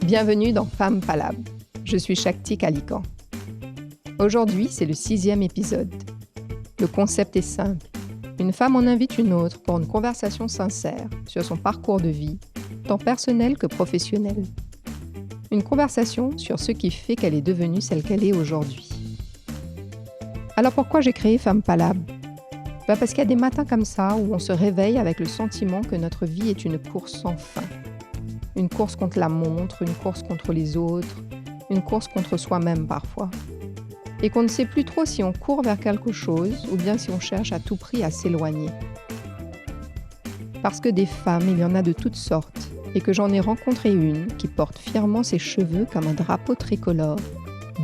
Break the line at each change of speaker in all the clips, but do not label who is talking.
Bienvenue dans Femmes Palab. Je suis Shakti Kalikan. Aujourd'hui, c'est le 6e épisode. Le concept est simple. Une femme en invite une autre pour une conversation sincère sur son parcours de vie, tant personnel que professionnel. Une conversation sur ce qui fait qu'elle est devenue celle qu'elle est aujourd'hui. Alors pourquoi j'ai créé Femmes Palab ? Parce qu'il y a des matins comme ça où on se réveille avec le sentiment que notre vie est une course sans fin. Une course contre la montre, une course contre les autres, une course contre soi-même parfois. Et qu'on ne sait plus trop si on court vers quelque chose ou bien si on cherche à tout prix à s'éloigner. Parce que des femmes, il y en a de toutes sortes, et que j'en ai rencontré une qui porte fièrement ses cheveux comme un drapeau tricolore,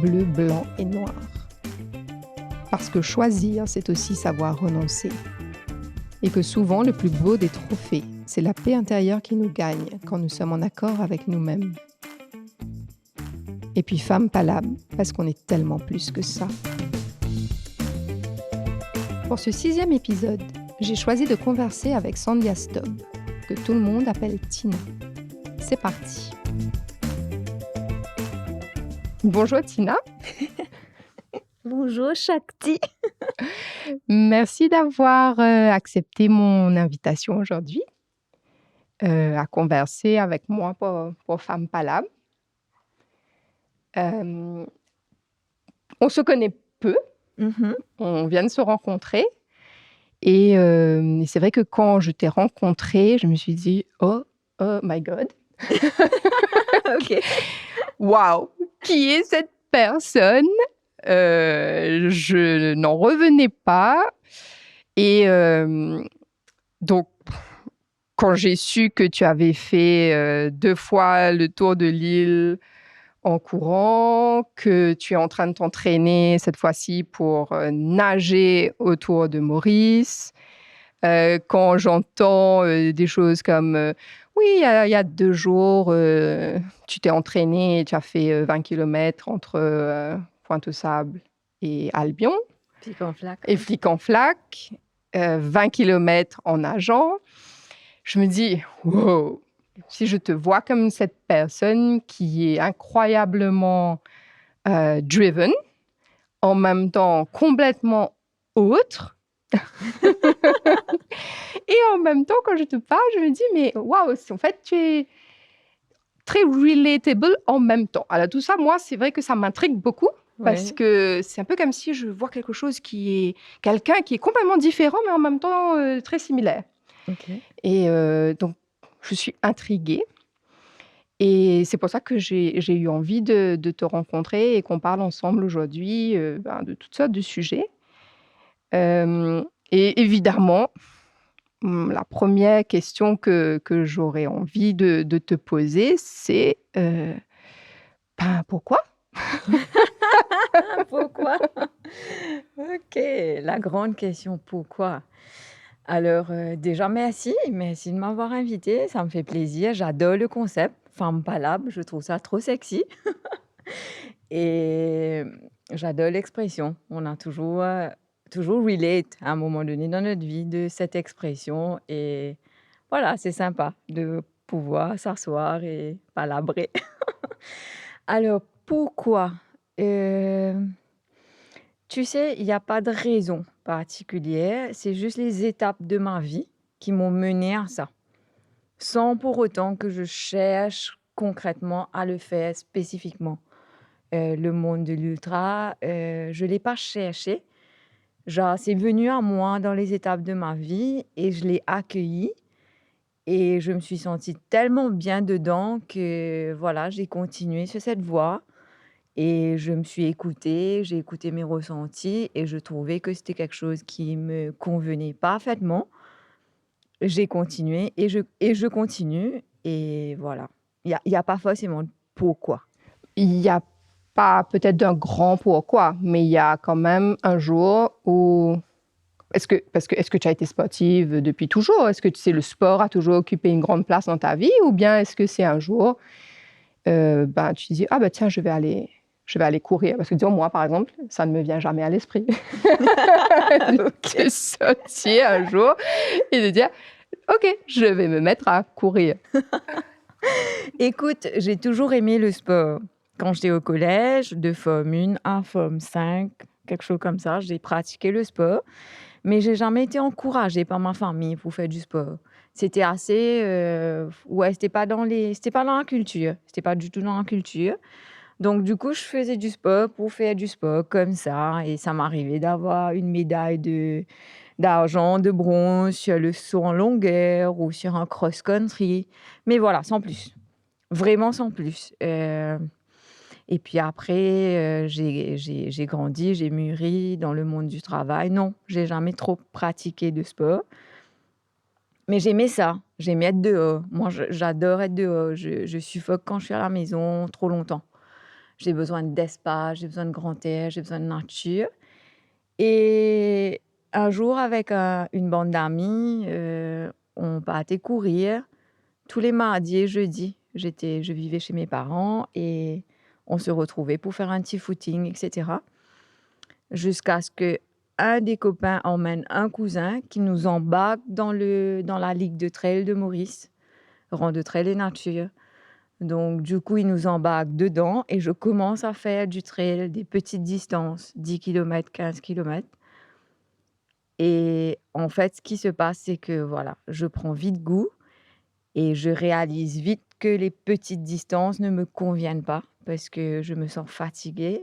bleu, blanc et noir. Parce que choisir, c'est aussi savoir renoncer. Et que souvent, le plus beau des trophées, c'est la paix intérieure qui nous gagne quand nous sommes en accord avec nous-mêmes. Et puis Femmes Palab, parce qu'on est tellement plus que ça. Pour ce 6e épisode, j'ai choisi de converser avec Sandhya Staub, que tout le monde appelle Tina. C'est parti. Bonjour Tina.
Bonjour Shakti.
Merci d'avoir accepté mon invitation aujourd'hui à converser avec moi pour Femmes Palab. On se connaît peu, on vient de se rencontrer et c'est vrai que quand je t'ai rencontrée, je me suis dit « Oh my God !»
Ok.
Waouh, qui est cette personne ? Je n'en revenais pas. Et donc, quand j'ai su que tu avais fait 2 fois le tour de l'île en courant, que tu es en train de t'entraîner cette fois-ci pour nager autour de Maurice, quand j'entends des choses comme oui, il y a 2 jours, tu t'es entraîné et tu as fait 20 km entre Pointe-aux-Sables et Albion.
Flic-en-flac.
Et flic-en-flac, 20 km en nageant. Je me dis, wow, si je te vois comme cette personne qui est incroyablement driven, en même temps complètement autre. Et en même temps, quand je te parle, je me dis, mais waouh, en fait, tu es très relatable en même temps. Alors tout ça, moi, c'est vrai que ça m'intrigue beaucoup. Parce que c'est un peu comme si je vois quelque chose qui est quelqu'un qui est complètement différent, mais en même temps très similaire.
Okay.
Et donc, je suis intriguée. Et c'est pour ça que j'ai eu envie de te rencontrer et qu'on parle ensemble aujourd'hui de toutes sortes de sujets. Et évidemment, la première question que j'aurais envie de te poser, c'est pourquoi ?
Pourquoi ? Ok, la grande question, pourquoi ? Alors, déjà, merci de m'avoir invitée, ça me fait plaisir, j'adore le concept, Femmes Palab, je trouve ça trop sexy. Et j'adore l'expression, on a toujours relate à un moment donné dans notre vie de cette expression et voilà, c'est sympa de pouvoir s'asseoir et palabrer. Alors, pourquoi ? Tu sais, il n'y a pas de raison particulière, c'est juste les étapes de ma vie qui m'ont menée à ça, sans pour autant que je cherche concrètement à le faire spécifiquement. Le monde de l'ultra, je ne l'ai pas cherché. Genre, c'est venu à moi dans les étapes de ma vie et je l'ai accueilli. Et je me suis sentie tellement bien dedans que voilà, j'ai continué sur cette voie. Et je me suis écoutée, j'ai écouté mes ressentis et je trouvais que c'était quelque chose qui me convenait parfaitement. J'ai continué et je continue. Et voilà, il y a pas forcément de pourquoi.
Il n'y a pas peut-être d'un grand pourquoi, mais il y a quand même un jour où... Est-ce que tu as été sportive depuis toujours ? Est-ce que le sport a toujours occupé une grande place dans ta vie ? Ou bien est-ce que c'est un jour, tu te dis, tiens, je vais aller courir. Parce que disons, moi, par exemple, ça ne me vient jamais à l'esprit. de sortir un jour et de dire OK, je vais me mettre à courir.
Écoute, j'ai toujours aimé le sport. Quand j'étais au collège, de Forme 1 à Forme 5, quelque chose comme ça, j'ai pratiqué le sport, mais j'ai jamais été encouragée par ma famille pour faire du sport. C'était assez, ouais, c'était pas dans la culture, c'était pas du tout dans la culture. Donc du coup, je faisais du sport pour faire du sport comme ça et ça m'arrivait d'avoir une médaille d'argent, de bronze sur le saut en longueur ou sur un cross-country. Mais voilà, sans plus. Vraiment sans plus. Et puis après, j'ai grandi, j'ai mûri dans le monde du travail. Non, j'ai jamais trop pratiqué de sport. Mais j'aimais ça. J'aimais être dehors. Moi, j'adore être dehors. Je suffoque quand je suis à la maison trop longtemps. J'ai besoin d'espace, j'ai besoin de grand air, j'ai besoin de nature. Et un jour, avec une bande d'amis, on partait courir tous les mardis et jeudis. Je vivais chez mes parents et on se retrouvait pour faire un petit footing, etc. Jusqu'à ce que un des copains emmène un cousin qui nous embarque dans la ligue de trail de Maurice, rang de trail et nature. Donc, du coup, il nous embarque dedans et je commence à faire du trail, des petites distances, 10 km, 15 km. Et en fait, ce qui se passe, c'est que voilà, je prends vite goût et je réalise vite que les petites distances ne me conviennent pas parce que je me sens fatiguée.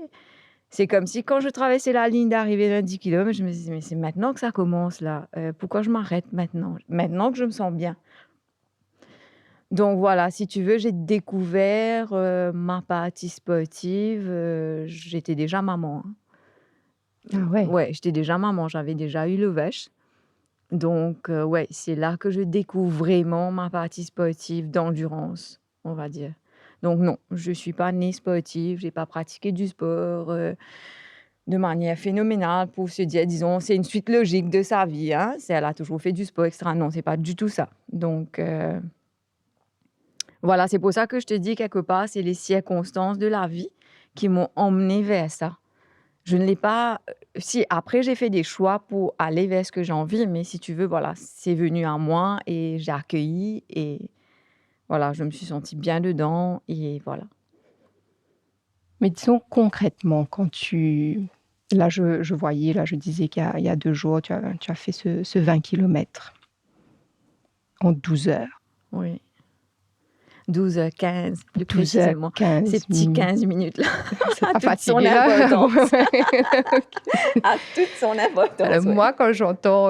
C'est comme si quand je traversais la ligne d'arrivée d'un 10 km, je me disais, mais c'est maintenant que ça commence là. Pourquoi je m'arrête maintenant? Maintenant que je me sens bien. Donc voilà, si tu veux, j'ai découvert ma partie sportive. J'étais déjà maman.
Ah ouais.
Ouais, j'étais déjà maman, j'avais déjà eu le vache. Donc ouais, c'est là que je découvre vraiment ma partie sportive d'endurance, on va dire. Donc non, je suis pas née sportive, j'ai pas pratiqué du sport de manière phénoménale pour se dire, disons, c'est une suite logique de sa vie, hein. Elle a toujours fait du sport, etc. Non, c'est pas du tout ça. Donc voilà, c'est pour ça que je te dis quelque part, c'est les circonstances de la vie qui m'ont emmenée vers ça. Je ne l'ai pas. Si, après, j'ai fait des choix pour aller vers ce que j'ai envie, mais si tu veux, voilà, c'est venu à moi et j'ai accueilli et voilà, je me suis sentie bien dedans et voilà.
Mais disons concrètement, quand tu... Là, je voyais, là, je disais qu'il y a 2 jours, tu as fait ce 20 kilomètres en 12 heures.
Oui. 12h15, plus
12 heures
précisément.
15
Ces petits
minutes.
15 minutes-là,
C'est
a
pas
toute son
fatigué là?
importance.
OK.
A toute son importance,
Alors
ouais.
moi, quand j'entends,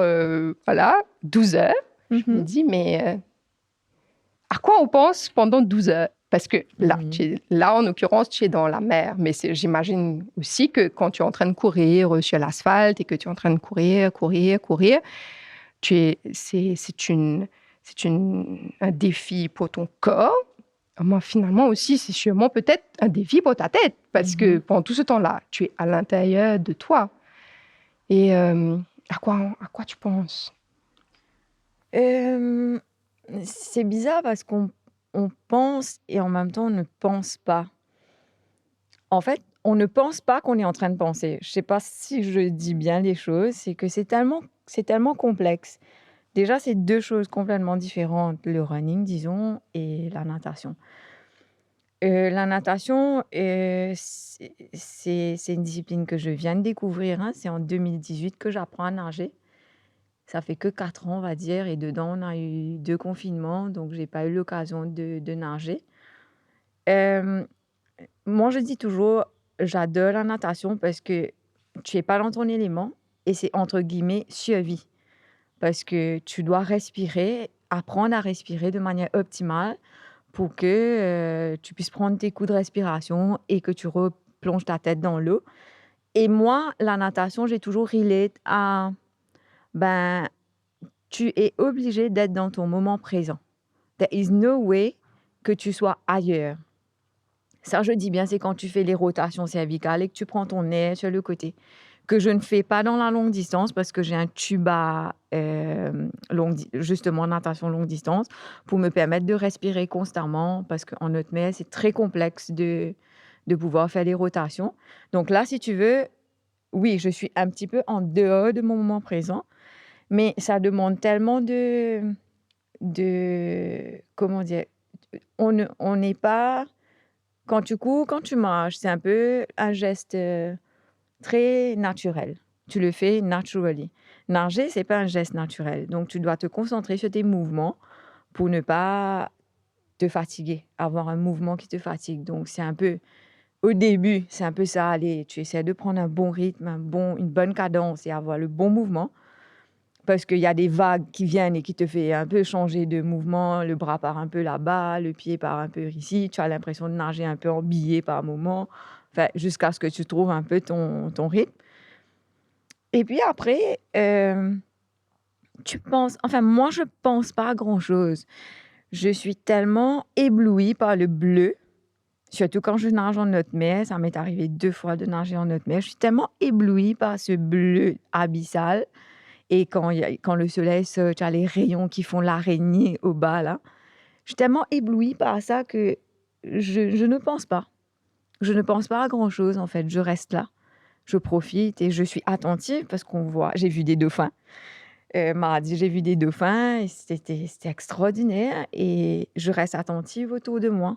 voilà, 12 heures, je me
Mhm.
dis: «Mais, à quoi on pense pendant 12 heures?» Parce que là,
Mhm.
là, en l'occurrence, tu es dans la mer, mais j'imagine aussi que quand tu es en train de courir, sur l'asphalte et que tu es en train de courir, courir, courir, c'est un défi pour ton corps. Moi, finalement aussi, c'est sûrement peut-être un défi pour ta tête parce que pendant tout ce temps-là, tu es à l'intérieur de toi et à quoi tu penses?
Euh, c'est bizarre parce qu'on pense et en même temps on ne pense pas. En fait, on ne pense pas qu'on est en train de penser. Je sais pas si je dis bien les choses, c'est que c'est tellement complexe. Déjà, c'est 2 choses complètement différentes, le running, disons, et la natation. La natation, c'est une discipline que je viens de découvrir, hein. C'est en 2018 que j'apprends à nager. Ça fait que 4 ans, on va dire, et dedans, on a eu 2 confinements, donc j'ai pas eu l'occasion de nager. Hem, Moi, je dis toujours, j'adore la natation parce que tu es pas dans ton élément et c'est entre guillemets «survie». Parce que tu dois respirer, apprendre à respirer de manière optimale pour que, tu puisses prendre tes coups de respiration et que tu replonges ta tête dans l'eau. Et moi, la natation, j'ai toujours relate à, ben, tu es obligé d'être dans ton moment présent. There is no way que tu sois ailleurs. Ça, je dis bien, c'est quand tu fais les rotations cervicales et que tu prends ton air sur le côté. Que je ne fais pas dans la longue distance parce que j'ai un tuba justement natation longue distance pour me permettre de respirer constamment parce qu'en haute mer, c'est très complexe de pouvoir faire les rotations. Donc là, si tu veux, oui, je suis un petit peu en dehors de mon moment présent, mais ça demande tellement comment dire? On n'est pas quand tu cours, quand tu marches, c'est un peu un geste, très naturel. Tu le fais naturally. Nager, c'est pas un geste naturel, donc tu dois te concentrer sur tes mouvements pour ne pas te fatiguer, avoir un mouvement qui te fatigue. Donc c'est un peu au début, c'est un peu ça, allez, tu essaies de prendre un bon rythme, une bonne cadence et avoir le bon mouvement parce qu'il y a des vagues qui viennent et qui te fait un peu changer de mouvement, le bras part un peu là-bas, le pied part un peu ici, tu as l'impression de nager un peu en billet par moment, enfin jusqu'à ce que tu trouves un peu ton rythme. Et puis après, tu penses enfin moi je pense pas à grand-chose. Je suis tellement éblouie par le bleu, surtout quand je nage en haute mer, ça m'est arrivé 2 fois de nager en haute mer. Je suis tellement éblouie par ce bleu abyssal et quand le soleil se tu as les rayons qui font l'araignée au bas là. Je suis tellement éblouie par ça que je ne pense pas. Je ne pense pas à grand-chose en fait, je reste là. Je profite et je suis attentive parce qu'on voit j'ai vu des dauphins. Mardi, j'ai vu des dauphins et c'était extraordinaire et je reste attentive autour de moi.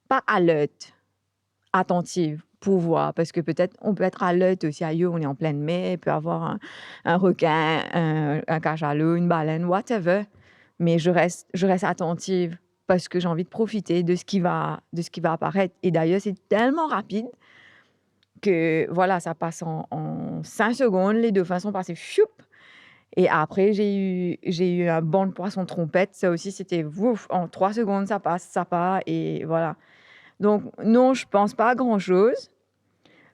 Pas alerte, attentive pour voir parce que peut-être on peut être alerte aussi ailleurs, on est en pleine mer, il peut y avoir un requin, un cachalot, une baleine, whatever, mais je reste attentive parce que j'ai envie de profiter de ce qui va apparaître et d'ailleurs, c'est tellement rapide que voilà, ça passe en 5 secondes, les dauphins sont passés fiouf et après j'ai eu un banc de poissons trompettes, ça aussi c'était vouf, en 3 secondes ça passe, ça part et voilà. Donc non, je pense pas à grand-chose.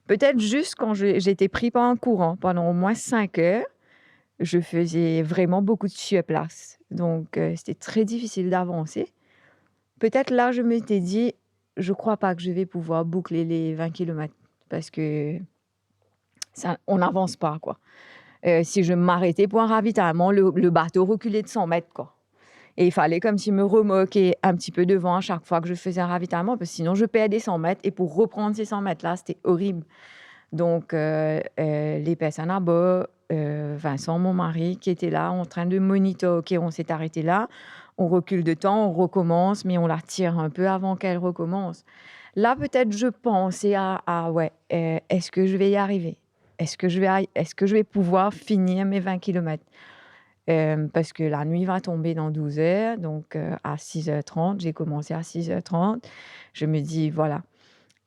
Peut-être juste quand j'étais pris par un courant pendant au moins 5 heures, je faisais vraiment beaucoup de surplace. Donc c'était très difficile d'avancer. Peut-être là, je m'étais dit: «Je crois pas que je vais pouvoir boucler les 20 kilomètres parce que ça on n'avance pas, quoi». Si je m'arrêtais pour un ravitaillement, le bateau reculait de 100 mètres, quoi. Et il fallait comme s'il me remorquait un petit peu devant à chaque fois que je faisais un ravitaillement parce que sinon je perdais 100 mètres et pour reprendre ces 100 mètres-là, c'était horrible. Donc les personnes à bord, Vincent, mon mari, qui était là en train de monitorer. OK, on s'est arrêté là, on recule de temps, on recommence, mais on la tire un peu avant qu'elle recommence. Là, peut-être je pensais à ouais, est-ce que je vais y arriver? Est-ce que je vais pouvoir finir mes 20 kilomètres? Parce que la nuit va tomber dans 12 heures, donc à 6h30, j'ai commencé à 6h30. Je me dis: «Voilà».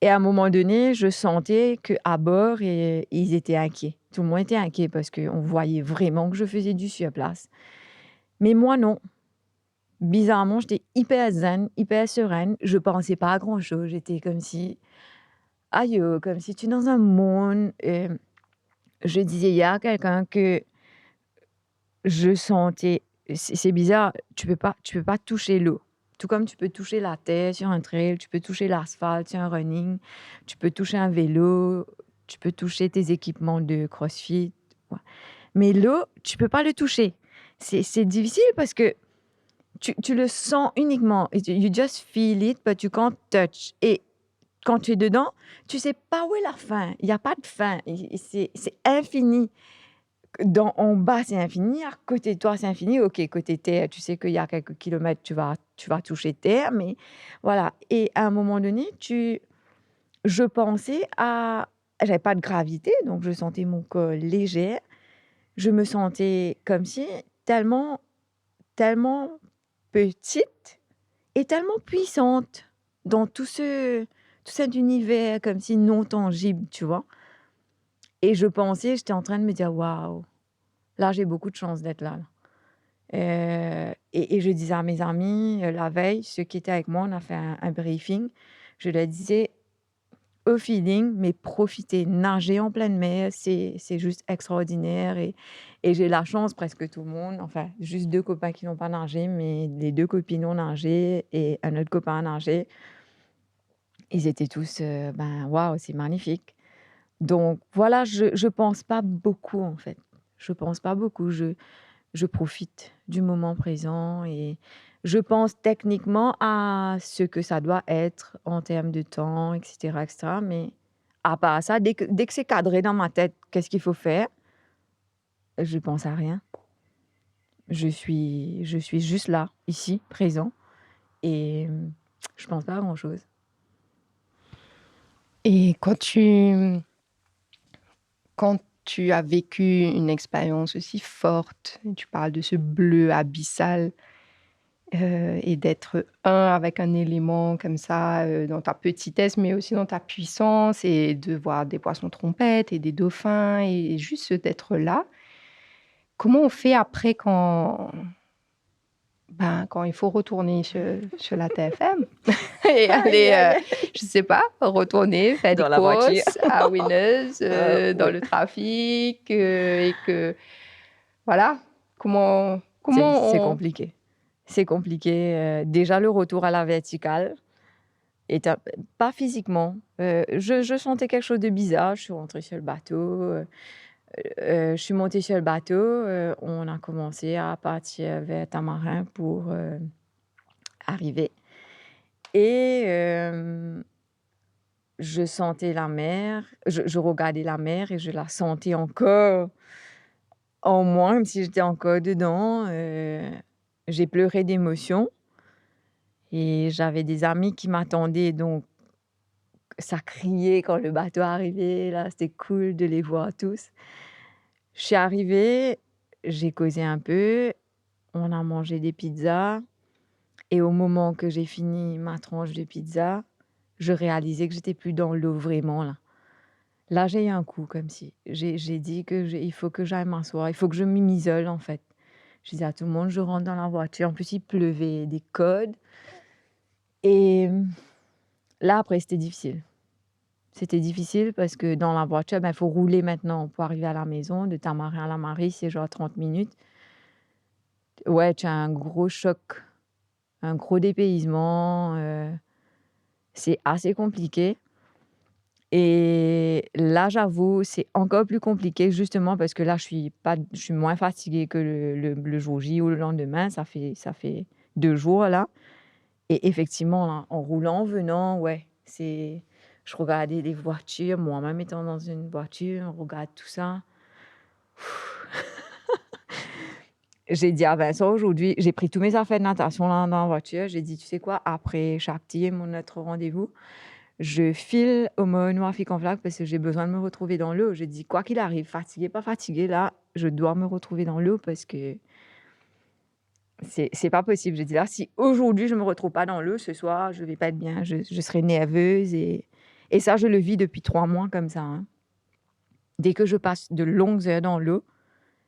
Et à un moment donné, je sentais qu'à bord ils étaient inquiets. Tout le monde était inquiet parce qu'on voyait vraiment que je faisais du surplace. Mais moi non. Bizarrement, j'étais hyper zen, hyper sereine. Je pensais pas à grand-chose. J'étais comme si aïe, comme si tu es dans un monde, je disais hier à quelqu'un que je sentais c'est bizarre, tu peux pas toucher l'eau. Tout comme tu peux toucher la terre sur un trail, tu peux toucher l'asphalte sur un running, tu peux toucher un vélo, tu peux toucher tes équipements de CrossFit, ouais. Mais l'eau, tu peux pas le toucher. C'est difficile parce que tu le sens uniquement. You just feel it, but you can't touch. Et quand tu es dedans, tu sais pas où est la fin. Il y a pas de fin. C'est infini. En bas, c'est infini, à côté de toi, c'est infini. OK, côté terre, tu sais qu'il y a quelques kilomètres, tu vas toucher terre, mais voilà. Et à un moment donné, je pensais à j'avais pas de gravité, donc je sentais mon corps léger. Je me sentais comme si tellement, tellement petite et tellement puissante dans tout cet univers comme si non tangible, tu vois? Et je pensais, j'étais en train de me dire: «Waouh, là, j'ai beaucoup de chance d'être là, là». Et je disais à mes amis, la veille, ceux qui étaient avec moi, on a fait un briefing. Je leur disais: «Au feeling, mais profitez, nager en pleine mer, c'est juste extraordinaire» et j'ai la chance, presque tout le monde, enfin, juste 2 copains qui n'ont pas nagé, mais les 2 copines ont nagé et un autre copain a nagé. Ils étaient tous, ben, waouh, c'est magnifique. Donc voilà, je pense pas beaucoup, en fait. Je pense pas beaucoup. Je profite du moment présent et je pense techniquement à ce que ça doit être en termes de temps et cetera, mais À part ça, dès que c'est cadré dans ma tête, qu'est-ce qu'il faut faire? Je pense à rien. Je suis juste là, ici, présent et je pense pas à grand-chose.
Et quand tu as vécu une expérience aussi forte, tu parles de ce bleu abyssal, et d'être un avec un élément comme ça, dans ta petitesse, mais aussi dans ta puissance et de voir des poissons trompettes et des dauphins et juste d'être là. Comment on fait après quand il faut retourner sur la TFM et
Aïe,
aller,
aïe, aïe.
je sais pas, retourner faire des
Dans la voiture.
courses à Winners, dans
Oui.
le trafic, et que voilà, comment
C'est
comment on
compliqué. C'est compliqué, déjà le retour à la verticale est un pas physiquement, je sentais quelque chose de bizarre. Je suis rentrée sur le bateau, je suis montée sur le bateau, on a commencé à partir vers Tamarin pour, arriver et je sentais la mer, je regardais la mer et je la sentais encore en moi, comme si j'étais encore dedans, j'ai pleuré d'émotion et j'avais des amis qui m'attendaient, donc ça criait quand le bateau arrivait, là, c'était cool de les voir tous. Je suis arrivée, j'ai causé un peu, on a mangé des pizzas et au moment que j'ai fini ma tranche de pizza, je réalisais que j'étais plus dans l'eau vraiment là. Là, j'ai eu un coup comme si j'ai dit que il faut que j'aille m'asseoir, il faut que je m'isole en fait. Je disais à tout le monde: «Je rentre dans la voiture». En plus, il pleuvait des codes et là après c'était difficile. C'était difficile parce que dans la voiture, il faut rouler maintenant pour arriver à la maison. De Tamarin à la Marie, c'est genre 30 minutes. Ouais, tu as un gros choc, un gros dépaysement, c'est assez compliqué et là, j'avoue, c'est encore plus compliqué justement parce que là, je suis moins fatiguée que le jour J ou le lendemain. Ça fait 2 jours là et effectivement, là, en roulant, en venant, ouais, je regardais les voitures, moi-même étant dans une voiture, on regarde tout ça. J'ai dit à Vincent aujourd'hui, j'ai pris tous mes affaires de natation là dans la voiture. J'ai dit: «Tu sais quoi? Après Chartier, notre rendez-vous, je file au Noirfic en Flac parce que j'ai besoin de me retrouver dans l'eau». J'ai dit: «Quoi qu'il arrive, fatiguée, pas fatiguée, là, je dois me retrouver dans l'eau parce que c'est pas possible». J'ai dit: «Là, si aujourd'hui je me retrouve pas dans l'eau, ce soir, je vais pas être bien. Je serai nerveuse» et ça, je le vis depuis 3 mois comme ça, hein. Dès que je passe de longues heures dans l'eau,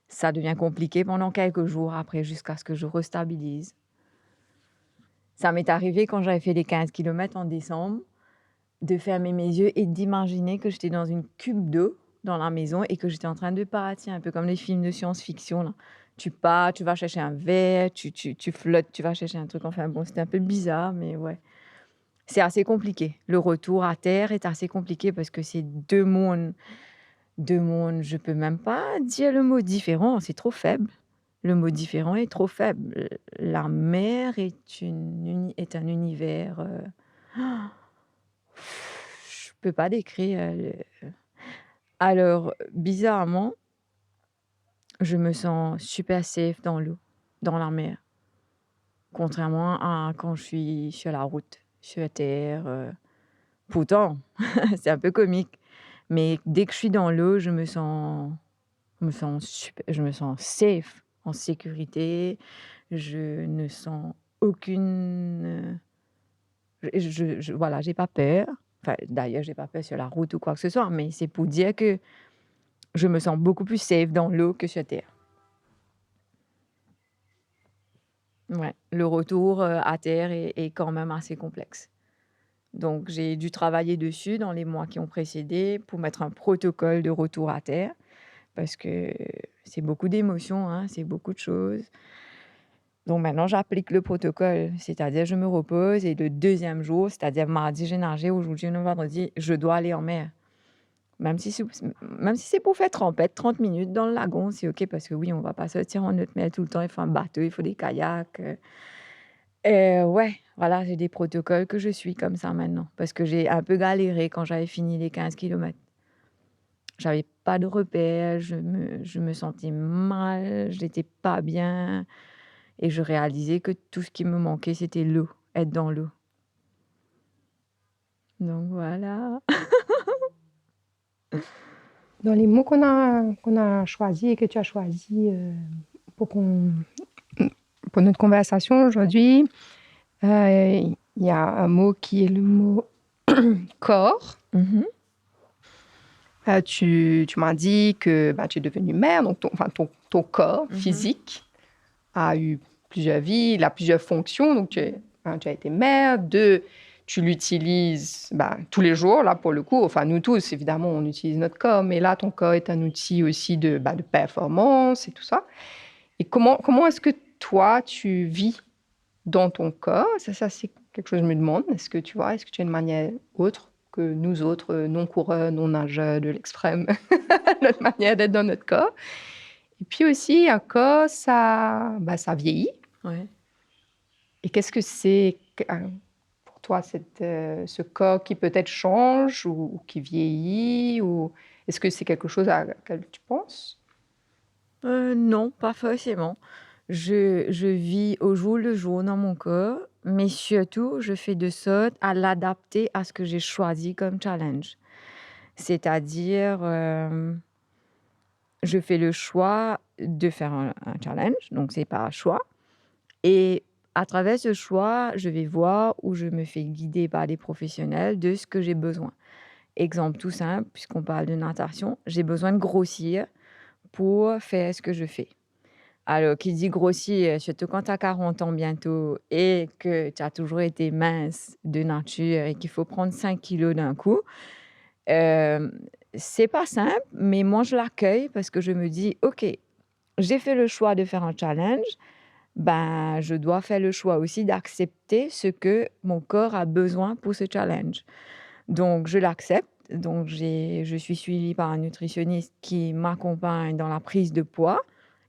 ça devient compliqué pendant quelques jours après jusqu'à ce que je restabilise. Ça m'est arrivé quand j'avais fait les 15 kilomètres en décembre, de fermer mes yeux et d'imaginer que j'étais dans une cube d'eau dans la maison et que j'étais en train de partir, un peu comme les films de science-fiction, là. Tu pars, tu vas chercher un verre, tu flottes, tu vas chercher un truc. Enfin bon, c'était un peu bizarre, mais ouais. C'est assez compliqué. Le retour à terre est assez compliqué parce que c'est 2 mondes, je peux même pas dire le mot différent, c'est trop faible. Le mot différent est trop faible. La mer est un univers, je peux pas décrire, le alors bizarrement, je me sens super safe dans l'eau, dans la mer, contrairement à quand je suis sur la route, sur terre, pourtant c'est un peu comique, mais dès que je suis dans l'eau, je me sens safe, en sécurité. Je ne sens aucune, voilà, j'ai pas peur. Enfin, d'ailleurs, j'ai pas peur sur la route ou quoi que ce soit, mais c'est pour dire que je me sens beaucoup plus safe dans l'eau que sur terre. Ouais, le retour, à terre est quand même assez complexe. Donc j'ai dû travailler dessus dans les mois qui ont précédé pour mettre un protocole de retour à terre parce que c'est beaucoup d'émotions, hein, c'est beaucoup de choses. Donc maintenant, j'applique le protocole, c'est-à-dire je me repose et le deuxième jour, c'est-à-dire mardi, j'ai nagé, aujourd'hui, on est vendredi, je dois aller en mer. Même si c'est pour faire trempette, 30 minutes dans le lagon, c'est OK parce que oui, on va pas sortir en haute mer tout le temps, il faut un bateau, il faut des kayaks. Ouais, voilà, j'ai des protocoles que je suis comme ça maintenant parce que j'ai un peu galéré quand j'avais fini les 15 kilomètres. J'avais pas de repères, je me sentais mal, j'étais pas bien et je réalisais que tout ce qui me manquait, c'était l'eau, être dans l'eau. Donc voilà.
Dans les mots qu'on a choisis et que tu as choisis pour, qu'on- pour notre conversation aujourd'hui, il y a un mot qui est le mot corps.
Mmh.
Tu m'as dit que tu es devenue mère, donc ton corps
Mmh.
physique a eu plusieurs vies, il a plusieurs fonctions. Donc, tu as été mère. Deux, tu l'utilises tous les jours, là, pour le coup. Enfin, nous tous, évidemment, on utilise notre corps, mais là, ton corps est un outil aussi de performance et tout ça. Et comment est-ce que toi, tu vis dans ton corps? Ça, c'est quelque chose que je me demande. Est-ce que tu as une manière autre que nous autres, non-coureurs, non-nageurs de l'extrême, notre manière d'être dans notre corps? Et puis aussi, un corps, ça vieillit.
Ouais.
Et qu'est-ce que c'est pour toi, ce corps qui peut-être change ou qui vieillit, ou est-ce que c'est quelque chose à laquelle tu penses?
Non, pas forcément. Je vis au jour le jour dans mon corps, mais surtout, je fais de sorte à l'adapter à ce que j'ai choisi comme challenge. C'est-à-dire, je fais le choix de faire un challenge, donc c'est pas un choix et à travers ce choix, je vais voir où je me fais guider par des professionnels de ce que j'ai besoin. Exemple tout simple, puisqu'on parle de natation, j'ai besoin de grossir pour faire ce que je fais. Alors, qui dit grossir, surtout quand tu as 40 ans bientôt et que tu as toujours été mince de nature et qu'il faut prendre 5 kilos d'un coup, hem, c'est pas simple, mais moi je l'accueille parce que je me dis: «OK, j'ai fait le choix de faire un challenge, ben, je dois faire le choix aussi d'accepter ce que mon corps a besoin pour ce challenge». Donc je l'accepte, donc je suis suivie par un nutritionniste qui m'accompagne dans la prise de poids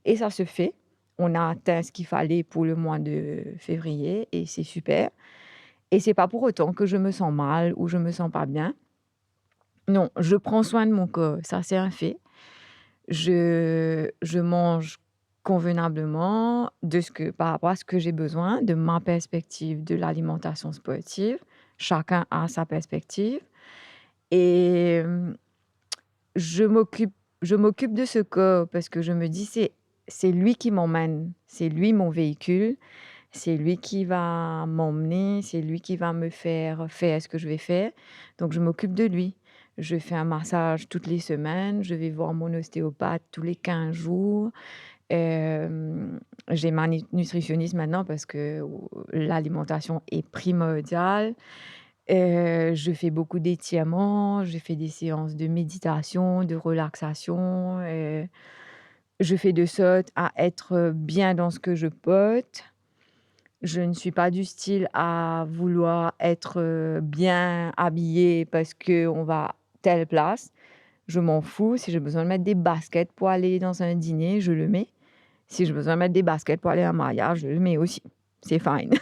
et ça se fait. On a atteint ce qu'il fallait pour le mois de février et c'est super et c'est pas pour autant que je me sens mal ou je me sens pas bien. Non, je prends soin de mon corps, ça c'est un fait. Je mange convenablement par rapport à ce que j'ai besoin, de ma perspective de l'alimentation sportive. Chacun a sa perspective et je m'occupe je m'occupe de ce corps parce que je me dis: «C'est lui qui m'emmène, c'est lui mon véhicule, c'est lui qui va m'emmener, c'est lui qui va me faire faire ce que je vais faire». Donc je m'occupe de lui. Je fais un massage toutes les semaines, je vais voir mon ostéopathe tous les 15 jours. J'ai ma nutritionniste maintenant parce que l'alimentation est primordiale. Je fais beaucoup d'étirements, je fais des séances de méditation, de relaxation, je fais de sorte à être bien dans ce que je porte. Je ne suis pas du style à vouloir être, bien habillée parce qu'on va telle place. Je m'en fous. Si j'ai besoin de mettre des baskets pour aller dans un dîner, je le mets. Si j'ai besoin de mettre des baskets pour aller à un mariage, je le mets aussi. C'est fine.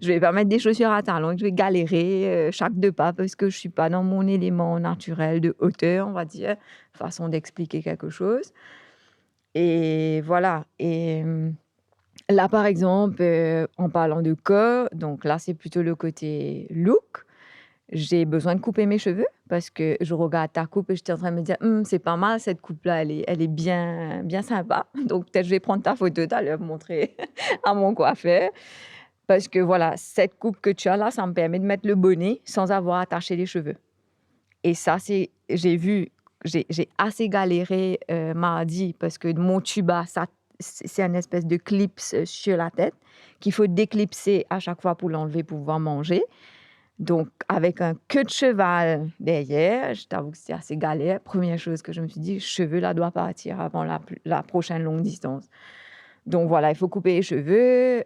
Je vais pas mettre des chaussures à talons, je vais galérer, chaque 2 pas parce que je suis pas dans mon élément naturel de hauteur, on va dire, façon d'expliquer quelque chose et voilà et là, par exemple, en parlant de corps, donc là, c'est plutôt le côté look. J'ai besoin de couper mes cheveux parce que je regarde ta coupe et j'étais en train de me dire: c'est pas mal cette coupe-là, elle est bien bien sympa». Donc peut-être je vais prendre ta photo, tu le montrer à mon coiffeur parce que voilà, cette coupe que tu as là, ça me permet de mettre le bonnet sans avoir attaché les cheveux et ça, j'ai assez galéré, mardi parce que mon tuba, ça c'est un espèce de clips, sur la tête qu'il faut déclipser à chaque fois pour l'enlever pour pouvoir manger. Donc avec un queue de cheval derrière, je t'avoue que c'est assez galère. Première chose que je me suis dit: «Cheveux là doit partir avant la prochaine longue distance». Donc voilà, il faut couper les cheveux,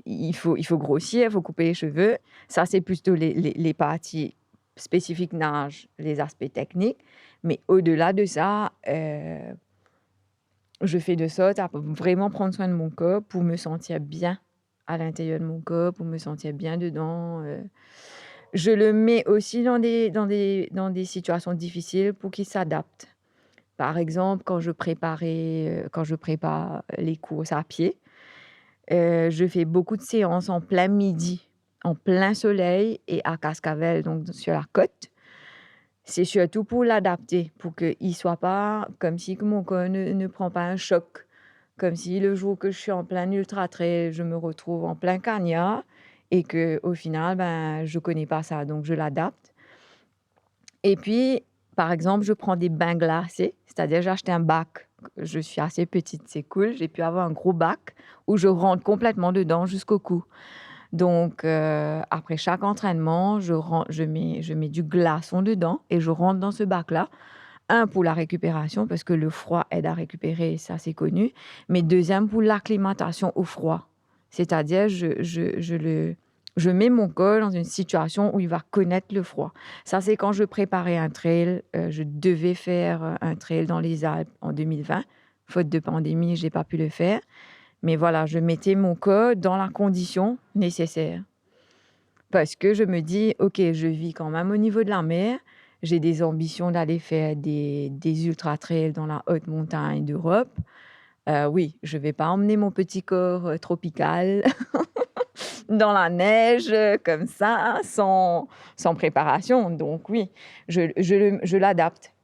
il faut grossir, il faut couper les cheveux. Ça, c'est plutôt les parties spécifiques nage, les aspects techniques. Mais au-delà de ça, je fais de sorte à vraiment prendre soin de mon corps pour me sentir bien à l'intérieur de mon corps pour me sentir bien dedans. Je le mets aussi dans des situations difficiles pour qu'il s'adapte. Par exemple, quand je prépare les courses à pied, je fais beaucoup de séances en plein midi, en plein soleil et à Cascavel, donc sur la côte. C'est surtout pour l'adapter, pour qu'il ne soit pas comme si que mon corps ne prend pas un choc. Comme si le jour que je suis en plein ultra trail, je me retrouve en plein cagnard et que au final, ben, je connais pas ça, donc je l'adapte. Et puis, par exemple, je prends des bains glacés, c'est-à-dire j'ai acheté un bac. Je suis assez petite, c'est cool. J'ai pu avoir un gros bac où je rentre complètement dedans jusqu'au cou. Donc, après chaque entraînement, je mets du glaçon dedans et je rentre dans ce bac-là. Un, pour la récupération, parce que le froid aide à récupérer, ça c'est connu. Mais deuxième, pour l'acclimatation au froid. C'est-à-dire, je mets mon corps dans une situation où il va connaître le froid. Ça, c'est quand je préparais un trail. Je devais faire un trail dans les Alpes en 2020. Faute de pandémie, je n'ai pas pu le faire. Mais voilà, je mettais mon corps dans la condition nécessaire. Parce que je me dis, OK, je vis quand même au niveau de la mer. J'ai des ambitions d'aller faire des ultra-trails dans la haute montagne d'Europe. Oui, je ne vais pas emmener mon petit corps tropical dans la neige comme ça, sans préparation. Donc oui, je l'adapte.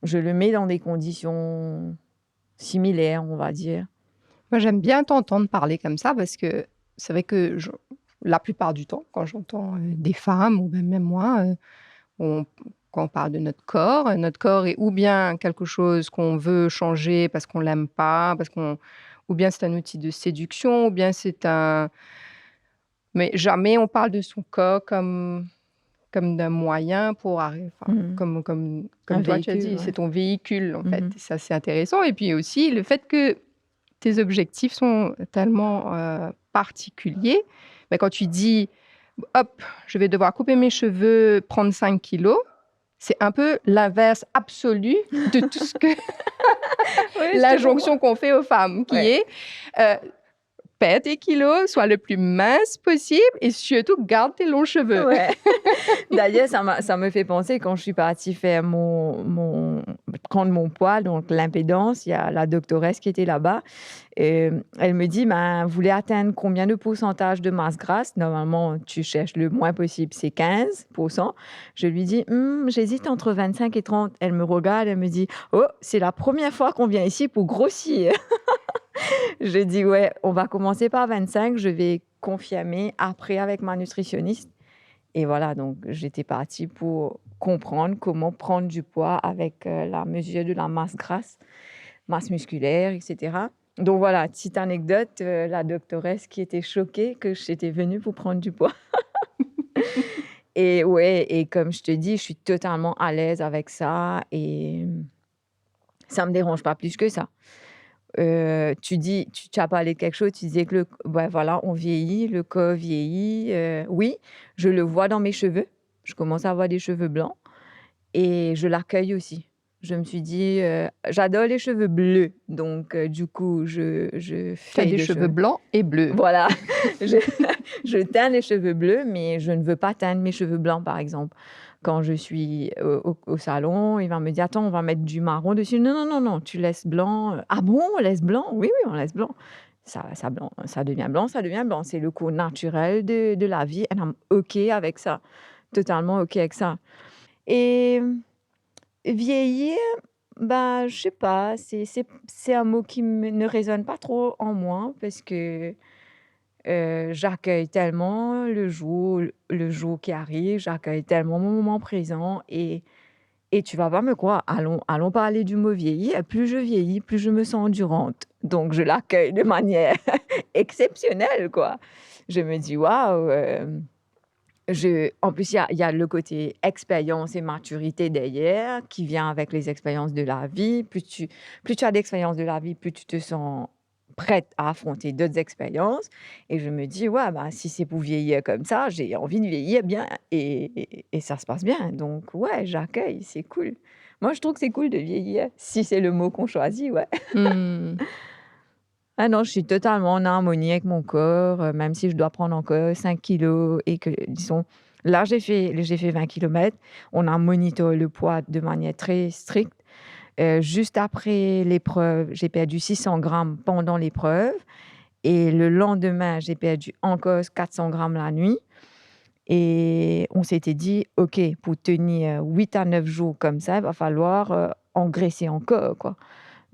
Je le mets dans des conditions similaires, on va dire.
Moi, j'aime bien t'entendre parler comme ça parce que c'est vrai que la plupart du temps, quand j'entends des femmes ou même moi, quand on parle de notre corps est ou bien quelque chose qu'on veut changer parce qu'on l'aime pas, ou bien c'est un outil de séduction, ou bien c'est un... Mais jamais on parle de son corps comme d'un moyen pour arriver, enfin,
Mhm.
comme
Un
toi tu as
véhicule,
dit,
ouais.
c'est ton véhicule en fait.
Mhm.
Et ça, c'est intéressant. Et puis aussi le fait que tes objectifs sont tellement particuliers. Mais quand tu dis, hop, je vais devoir couper mes cheveux, prendre 5 kilos, c'est un peu l'inverse absolu de tout ce que
Ouais, je te comprends.
l'injonction qu'on fait aux femmes, qui
Ouais.
est perds tes kilos, sois le plus mince possible et surtout garde tes longs cheveux.
Ouais. D'ailleurs, ça me fait penser quand je suis partie faire prendre mon poids, donc l'impédance, il y a la doctoresse qui était là-bas. Et elle me dit, ben, vous voulez atteindre combien de pourcentage de masse grasse? Normalement, tu cherches le moins possible, c'est 15%. Je lui dis, j'hésite entre 25 et 30. Elle me regarde, elle me dit, oh, c'est la première fois qu'on vient ici pour grossir. Je dis, ouais, on va commencer par 25, je vais confirmer après avec ma nutritionniste. Et voilà, donc j'étais partie pour comprendre comment prendre du poids avec la mesure de la masse grasse, masse musculaire, etc. Donc voilà, petite anecdote, la doctoresse qui était choquée que j'étais venue pour prendre du poids. Et ouais, et comme je te dis, je suis totalement à l'aise avec ça et ça me dérange pas plus que ça. Tu as parlé de quelque chose, tu disais que ouais, voilà, on vieillit, le corps vieillit. Oui, je le vois dans mes cheveux. Je commence à avoir des cheveux blancs et je l'accueille aussi. Je me suis dit, j'adore les cheveux bleus, donc du coup, je
Tu as
fais
des
des
cheveux blancs et bleus.
Voilà, je, je teins les cheveux bleus, mais je ne veux pas teindre mes cheveux blancs, par exemple. Quand je suis au salon, il va me dire, attends, on va mettre du marron dessus. Non, non, non, non, tu laisses blanc. Ah bon, on laisse blanc? Oui, oui, on laisse blanc. Ça devient blanc, ça devient blanc. C'est le cours naturel de la vie. Et I'm OK avec ça. Totalement OK avec ça. Et vieillir, ben, je sais pas, c'est un mot qui ne résonne pas trop en moi parce que j'accueille tellement le jour qui arrive, j'accueille tellement mon moment présent et tu vas pas me croire, allons parler du mot vieillir. Plus je vieillis, plus je me sens endurante. Donc je l'accueille de manière exceptionnelle, quoi. Je me dis: «Waouh», en plus, il y a le côté expérience et maturité derrière qui vient avec les expériences de la vie. Plus tu as d'expériences de la vie, plus tu te sens prête à affronter d'autres expériences. Et je me dis, ouais, bah, si c'est pour vieillir comme ça, j'ai envie de vieillir bien et ça se passe bien. Donc, ouais, j'accueille, c'est cool. Moi, je trouve que c'est cool de vieillir, si c'est le mot qu'on choisit, ouais.
Hmm.
Ah non, je suis totalement en harmonie avec mon corps, même si je dois prendre encore 5 kilos et que, disons, là, j'ai fait 20 kilomètres. On a monitoré le poids de manière très stricte. Juste après l'épreuve, j'ai perdu 600 grammes pendant l'épreuve et le lendemain, j'ai perdu encore 400 grammes la nuit. Et on s'était dit: «OK, pour tenir 8 à 9 jours comme ça, il va falloir, engraisser encore, quoi».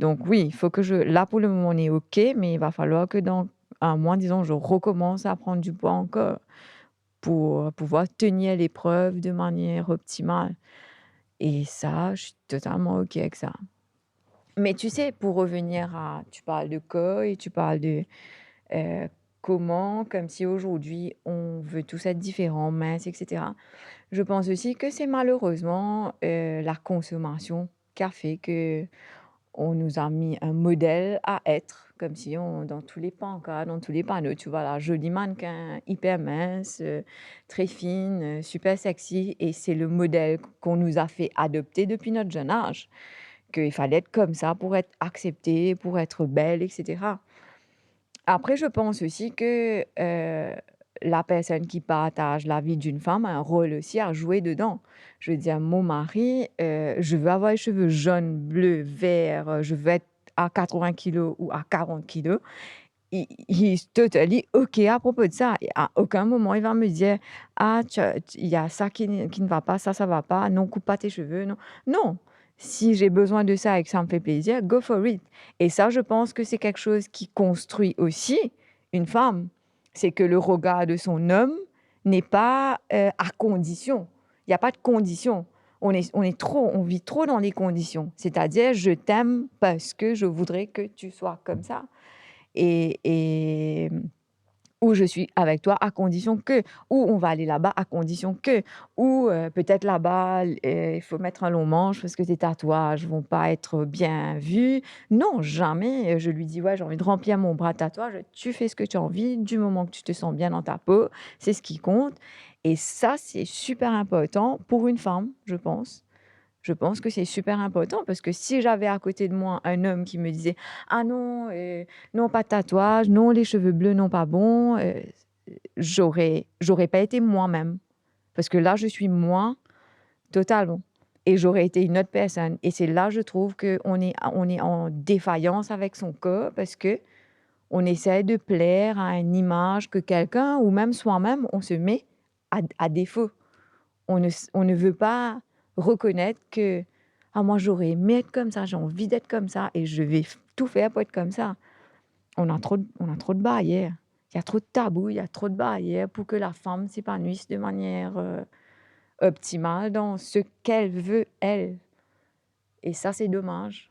Donc oui, il faut que là, pour le moment, on est OK, mais il va falloir que dans un mois, disons, je recommence à prendre du poids encore pour pouvoir tenir l'épreuve de manière optimale et ça, je suis totalement OK avec ça. Mais tu sais, pour revenir à tu parles de corps et tu parles de, heu, comment comme si aujourd'hui on veut tous être différents, minces et cetera. Je pense aussi que c'est malheureusement, la consommation qui a fait qu'on nous a mis un modèle à être, comme si on dans tous les pancartes, dans tous les panneaux, tu vois la jolie mannequin, hyper mince, très fine, super sexy et c'est le modèle qu'on nous a fait adopter depuis notre jeune âge, qu'il fallait être comme ça pour être acceptée, pour être belle et cetera. Après, je pense aussi que, la personne qui partage la vie d'une femme a un rôle aussi à jouer dedans. Je veux dire, mon mari, je veux avoir les cheveux jaunes, bleus, verts, je veux être à 80 kilos ou à 40 kilos. Il est totally OK à propos de ça et à aucun moment il va me dire: «Ah il y a ça qui ne va pas, ça va pas, non coupe pas tes cheveux, non». Non! Si j'ai besoin de ça et que ça me fait plaisir, go for it et ça je pense que c'est quelque chose qui construit aussi une femme. C'est que le regard de son homme n'est pas, à condition. Il y a pas de condition. On vit trop dans les conditions. C'est-à-dire: «Je t'aime parce que je voudrais que tu sois comme ça». Et ou je suis avec toi à condition que, ou on va aller là-bas à condition que, ou peut-être là-bas, il faut mettre un long manche parce que tes tatouages vont pas être bien vus. Non, jamais, je lui dis: «Ouais, j'ai envie de remplir mon bras de tatouages». Tu fais ce que tu as envie, du moment que tu te sens bien dans ta peau, c'est ce qui compte et ça, c'est super important pour une femme, je pense. Je pense que c'est super important parce que si j'avais à côté de moi un homme qui me disait: «Ah non, non pas de tatouage, non les cheveux bleus, non pas bon», j'aurais pas été moi-même. Parce que là, je suis moi totalement et j'aurais été une autre personne et c'est là, je trouve qu'on est en défaillance avec son corps parce que on essaie de plaire à une image que quelqu'un ou même soi-même, on se met à défaut. On ne veut pas reconnaître que: «Ah moi j'aurais aimé être comme ça, j'ai envie d'être comme ça et je vais tout faire pour être comme ça». On a trop de barrières. Il y a trop de tabous, il y a trop de barrières pour que la femme s'épanouisse de manière, optimale dans ce qu'elle veut elle et ça, c'est dommage.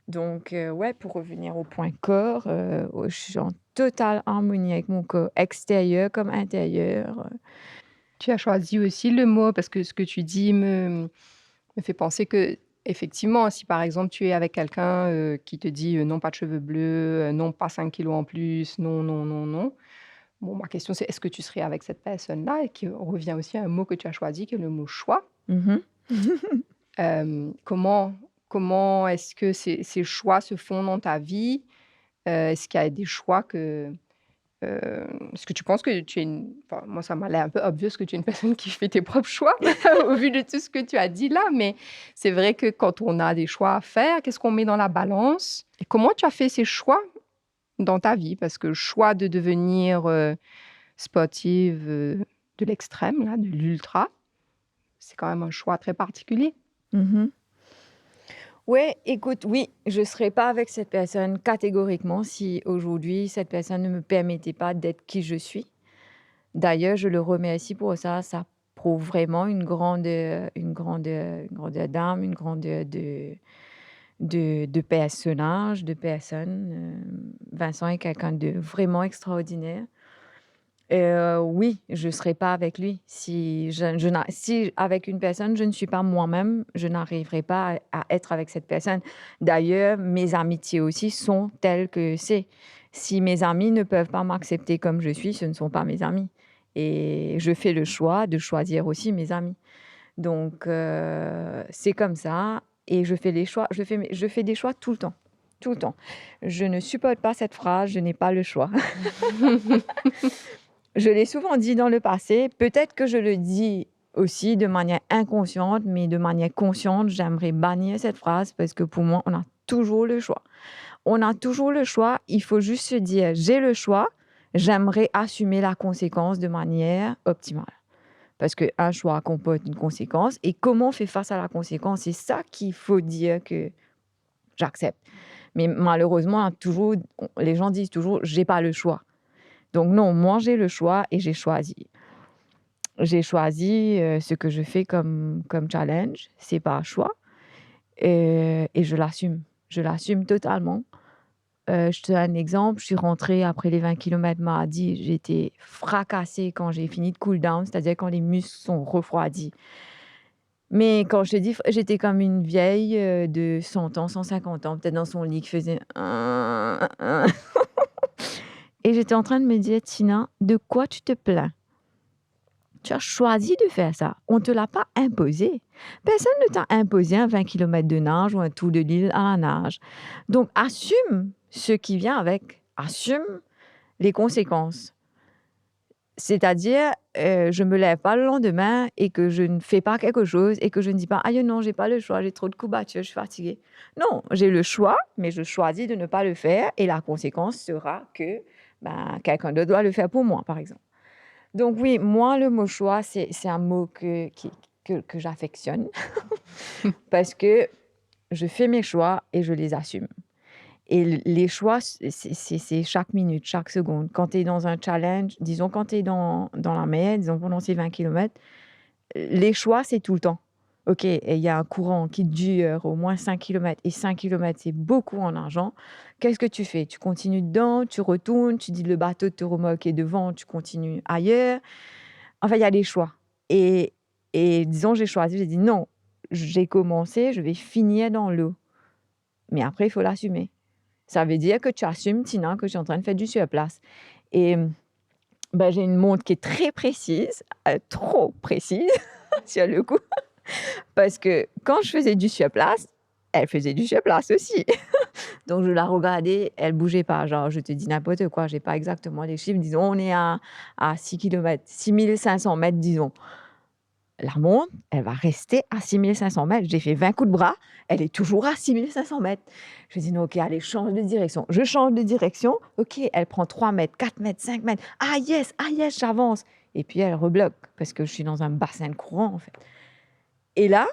Donc ouais, pour revenir au point corps, je suis en totale harmonie avec mon corps extérieur comme intérieur.
Tu as choisi aussi le mot parce que ce que tu dis me fait penser que effectivement, si par exemple tu es avec quelqu'un, qui te dit, «Non, pas de cheveux bleus, non, pas 5 kilos en plus, non, non, non, non». Bon, ma question c'est est-ce que tu serais avec cette personne-là? Et qui revient aussi à un mot que tu as choisi qui est le mot choix.
Mmh.
Comment est-ce que ces choix se font dans ta vie? Est-ce qu'il y a des choix que est-ce que tu penses que tu es une enfin, moi, ça m'a l'air un peu obvious que tu es une personne qui fait tes propres choix au vu de tout ce que tu as dit là, mais c'est vrai que quand on a des choix à faire, qu'est-ce qu'on met dans la balance? Et comment tu as fait ces choix dans ta vie? Parce que le choix de devenir, sportive, de l'extrême là, de l'ultra, c'est quand même un choix très particulier.
Mmh. Ouais, écoute, oui, je serais pas avec cette personne catégoriquement si aujourd'hui cette personne ne me permettait pas d'être qui je suis. D'ailleurs, je le remercie pour ça. Ça prouve vraiment une grande dame, une grande de personnage, de personne. Vincent est quelqu'un de vraiment extraordinaire. Oui, je ne serais pas avec lui. Si avec une personne, je ne suis pas moi-même, je n'arriverai pas à être avec cette personne. D'ailleurs, mes amitiés aussi sont telles que c'est. Si mes amis ne peuvent pas m'accepter comme je suis, ce ne sont pas mes amis et je fais le choix de choisir aussi mes amis. Donc c'est comme ça et je fais des choix tout le temps. Tout le temps. Je ne supporte pas cette phrase, je n'ai pas le choix. Je l'ai souvent dit dans le passé, peut-être que je le dis aussi de manière inconsciente, mais de manière consciente, j'aimerais bannir cette phrase parce que pour moi, on a toujours le choix. On a toujours le choix, il faut juste se dire, j'ai le choix, j'aimerais assumer la conséquence de manière optimale. Parce qu'un choix comporte une conséquence, et comment on fait face à la conséquence, c'est ça qu'il faut dire que j'accepte. Mais malheureusement, les gens disent toujours, j'ai pas le choix. Donc non, moi j'ai le choix et j'ai choisi. J'ai choisi ce que je fais comme challenge, c'est pas un choix, et je l'assume. Je l'assume totalement. Je te donne un exemple, je suis rentrée après les 20 km mardi, j'étais fracassée quand j'ai fini de cool down, c'est-à-dire quand les muscles sont refroidis. Mais quand je te dis, j'étais comme une vieille de 100 ans, 150 ans, peut-être dans son lit, qui faisait... Et j'étais en train de me dire, Tina, de quoi tu te plains? Tu as choisi de faire ça. On ne te l'a pas imposé. Personne ne t'a imposé un 20 km de nage ou un tour de l'île à la nage. Donc, assume ce qui vient avec. Assume les conséquences. C'est-à-dire, je ne me lève pas le lendemain et que je ne fais pas quelque chose et que je ne dis pas « Ah non, j'ai pas le choix, j'ai trop de courbatures, je suis fatiguée. » Non, j'ai le choix, mais je choisis de ne pas le faire et la conséquence sera que quelqu'un d'autre doit le faire pour moi, par exemple. Donc oui, moi, le mot choix, c'est un mot que j'affectionne parce que je fais mes choix et je les assume. Et les choix, c'est chaque minute, chaque seconde. Quand tu es dans un challenge, disons quand tu es dans la mer, disons pendant ces 20 km, les choix, c'est tout le temps. OK, et il y a un courant qui dure au moins 5 km, et 5 km, c'est beaucoup en argent. Qu'est-ce que tu fais? Tu continues dedans, tu retournes, tu dis le bateau te remorque est devant, tu continues ailleurs. Enfin, il y a des choix. Et disons, j'ai choisi, j'ai dit non, j'ai commencé, je vais finir dans l'eau. Mais après, il faut l'assumer. Ça veut dire que tu assumes, Tina, que je suis en train de faire du surplace. Et j'ai une montre qui est très précise, trop précise, sur le coup. Parce que quand je faisais du surplace, elle faisait du surplace aussi. Donc, je la regardais, elle ne bougeait pas. Genre, je te dis n'importe quoi, je n'ai pas exactement les chiffres. Disons, on est à 6 km, 6500 mètres, disons. La montre, elle va rester à 6500 mètres. J'ai fait 20 coups de bras, elle est toujours à 6500 mètres. Je dis, non, OK, allez, change de direction. Je change de direction. OK, elle prend 3 mètres, 4 mètres, 5 mètres. Ah yes, j'avance. Et puis, elle rebloque parce que je suis dans un bassin de courant, en fait. Et là,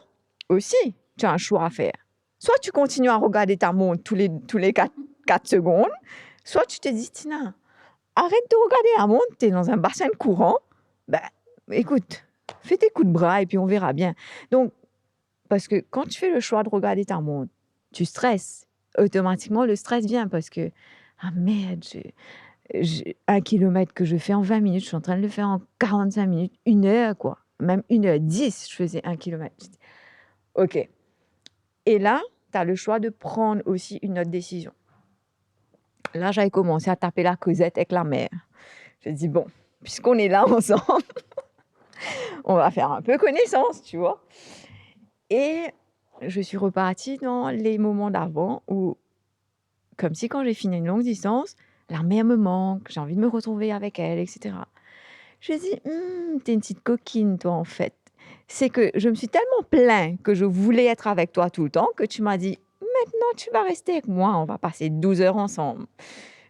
aussi, tu as un choix à faire. Soit tu continues à regarder ta montre tous les 4 secondes, soit tu te dis, Tina, arrête de regarder la montre, tu es dans un bassin de courant. Écoute, fais tes coups de bras et puis on verra bien. Donc, parce que quand tu fais le choix de regarder ta montre, tu stresses. Automatiquement, le stress vient parce que, ah merde, 1 kilomètre que je fais en 20 minutes, je suis en train de le faire en 45 minutes, 1 heure, quoi. Même 1h10, je faisais 1 kilomètre. OK. Et là, tu as le choix de prendre aussi une autre décision. Là, j'avais commencé à taper la causette avec la mère. Je dis, bon, puisqu'on est là ensemble, on va faire un peu connaissance, tu vois. Et je suis repartie dans les moments d'avant où, comme si quand j'ai fini une longue distance, la mère me manque, j'ai envie de me retrouver avec elle, etc. Je dis, t'es une petite coquine, toi, en fait. C'est que je me suis tellement plaint que je voulais être avec toi tout le temps que tu m'as dit, maintenant, tu vas rester avec moi, on va passer 12 heures ensemble.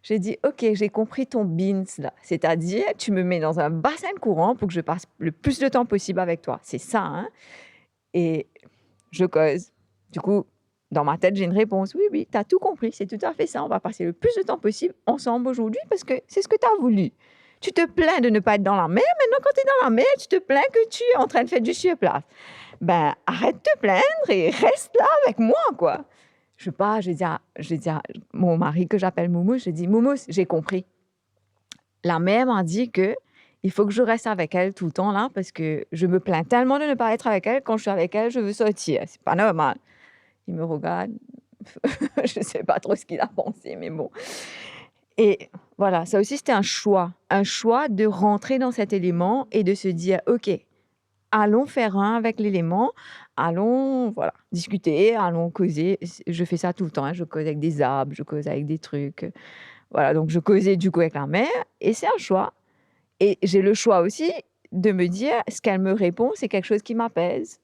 J'ai dit, OK, j'ai compris ton beans, là. C'est-à-dire, tu me mets dans un bassin de courant pour que je passe le plus de temps possible avec toi. C'est ça, hein? Et je cause. Du coup, dans ma tête, j'ai une réponse. Oui, tu as tout compris, c'est tout à fait ça. On va passer le plus de temps possible ensemble aujourd'hui parce que c'est ce que tu as voulu. Tu te plains de ne pas être dans la mer. Maintenant, quand tu es dans la mer, tu te plains que tu es en train de faire du surplace. Arrête de te plaindre et reste là avec moi, quoi. Je dis à mon mari que j'appelle Moumous, je dis, Moumous, j'ai compris. La mère m'a dit que il faut que je reste avec elle tout le temps là parce que je me plains tellement de ne pas être avec elle. Quand je suis avec elle, je veux sortir. C'est pas normal. Il me regarde. Je sais pas trop ce qu'il a pensé, mais bon. Et voilà, ça aussi, c'était un choix de rentrer dans cet élément et de se dire, OK, allons faire un avec l'élément, allons voilà, discuter, allons causer. Je fais ça tout le temps, hein, je cause avec des arbres, je cause avec des trucs. Voilà, donc je causais du coup avec la mer et c'est un choix. Et j'ai le choix aussi de me dire, ce qu'elle me répond, c'est quelque chose qui m'apaise.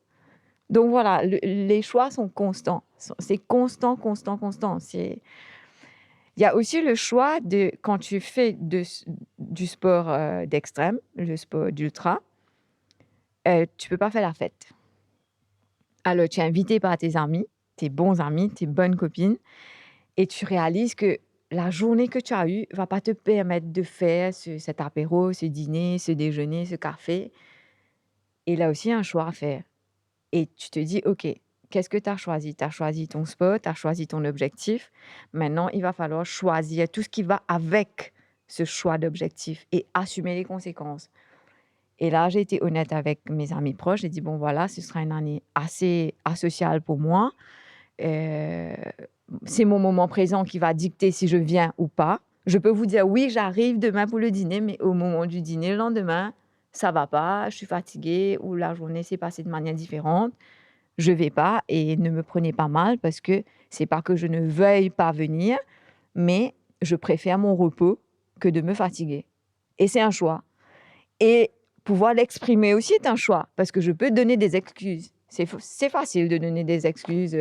Donc voilà, les choix sont constants. C'est constant, constant, constant. Il y a aussi le choix de, quand tu fais du sport d'extrême, le sport d'ultra, tu peux pas faire la fête. Alors, tu es invité par tes amis, tes bons amis, tes bonnes copines, et tu réalises que la journée que tu as eue va pas te permettre de faire cet apéro, ce dîner, ce déjeuner, ce café. Et là aussi, il y a un choix à faire. Et tu te dis, OK, qu'est-ce que tu as choisi? Tu as choisi ton sport, tu as choisi ton objectif. Maintenant, il va falloir choisir tout ce qui va avec ce choix d'objectif et assumer les conséquences. Et là, j'ai été honnête avec mes amis proches. J'ai dit, bon, voilà, ce sera une année assez asociale pour moi. Euh, c'est mon moment présent qui va dicter si je viens ou pas. Je peux vous dire, oui, j'arrive demain pour le dîner, mais au moment du dîner, le lendemain, ça va pas, je suis fatiguée ou la journée s'est passée de manière différente. Je vais pas et ne me prenez pas mal parce que c'est pas que je ne veuille pas venir, mais je préfère mon repos que de me fatiguer. Et c'est un choix. Et pouvoir l'exprimer aussi est un choix, parce que je peux donner des excuses. C'est facile de donner des excuses.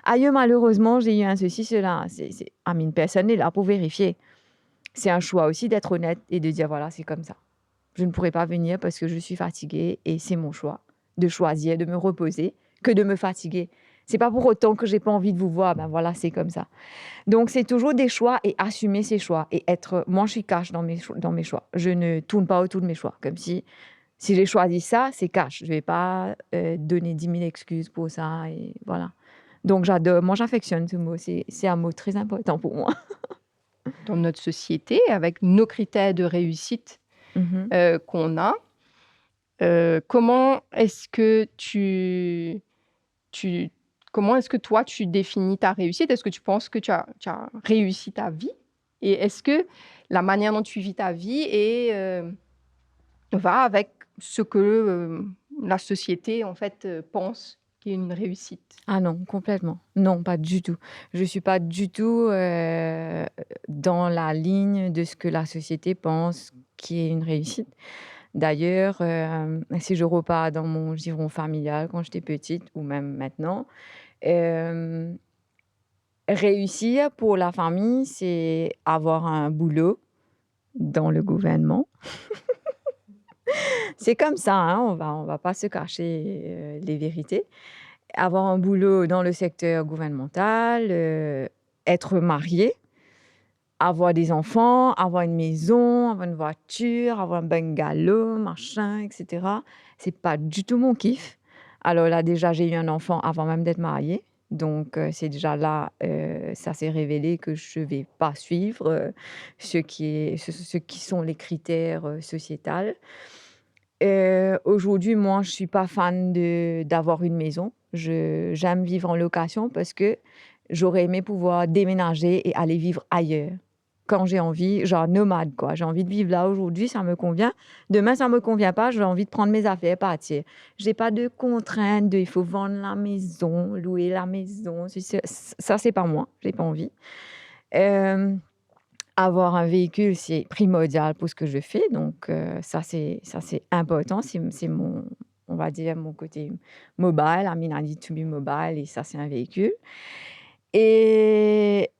Aïe, malheureusement, j'ai eu un ceci, cela. Une personne est là pour vérifier. C'est un choix aussi d'être honnête et de dire, voilà, c'est comme ça. Je ne pourrai pas venir parce que je suis fatiguée et c'est mon choix de choisir de me reposer que de me fatiguer. C'est pas pour autant que j'ai pas envie de vous voir. Ben voilà, c'est comme ça. Donc, c'est toujours des choix et assumer ses choix et être. Moi, je suis cash dans mes choix. Je ne tourne pas autour de mes choix. Comme si j'ai choisi ça, c'est cash. Je vais pas donner 10 000 excuses pour ça. Et voilà. Donc, j'adore. Moi, j'affectionne ce mot. C'est un mot très important pour moi.
Dans notre société, avec nos critères de réussite
Mhm.
qu'on a, comment est-ce que comment est-ce que toi, tu définis ta réussite? Est-ce que tu penses que tu as réussi ta vie? Et est-ce que la manière dont tu vis ta vie va avec ce que la société, en fait, pense qui est une réussite?
Ah non, complètement. Non, pas du tout. Je suis pas du tout dans la ligne de ce que la société pense qui est une réussite. D'ailleurs, si je repars dans mon giron familial quand j'étais petite ou même maintenant, euh, réussir pour la famille, c'est avoir un boulot dans le gouvernement. C'est comme ça, hein, on va pas se cacher les vérités. Avoir un boulot dans le secteur gouvernemental, être marié, avoir des enfants, avoir une maison, avoir une voiture, avoir un bungalow, machin, etc. C'est pas du tout mon kiff. Alors là, déjà, j'ai eu un enfant avant même d'être mariée. Donc, c'est déjà là, ça s'est révélé que je vais pas suivre ce qui sont les critères sociétals. Aujourd'hui, moi, je suis pas fan d'avoir une maison. J'aime vivre en location parce que j'aurais aimé pouvoir déménager et aller vivre ailleurs quand j'ai envie, genre nomade, quoi. J'ai envie de vivre là aujourd'hui, ça me convient. Demain, ça me convient pas, j'ai envie de prendre mes affaires, partir. J'ai pas de contraintes de il faut vendre la maison, louer la maison. Ça, c'est pas moi, j'ai pas envie. Euh, Avoir un véhicule, c'est primordial pour ce que je fais. Donc, ça, c'est important. C'est mon, on va dire, mon côté mobile. I mean, I need to be mobile. Et ça, c'est un véhicule. Et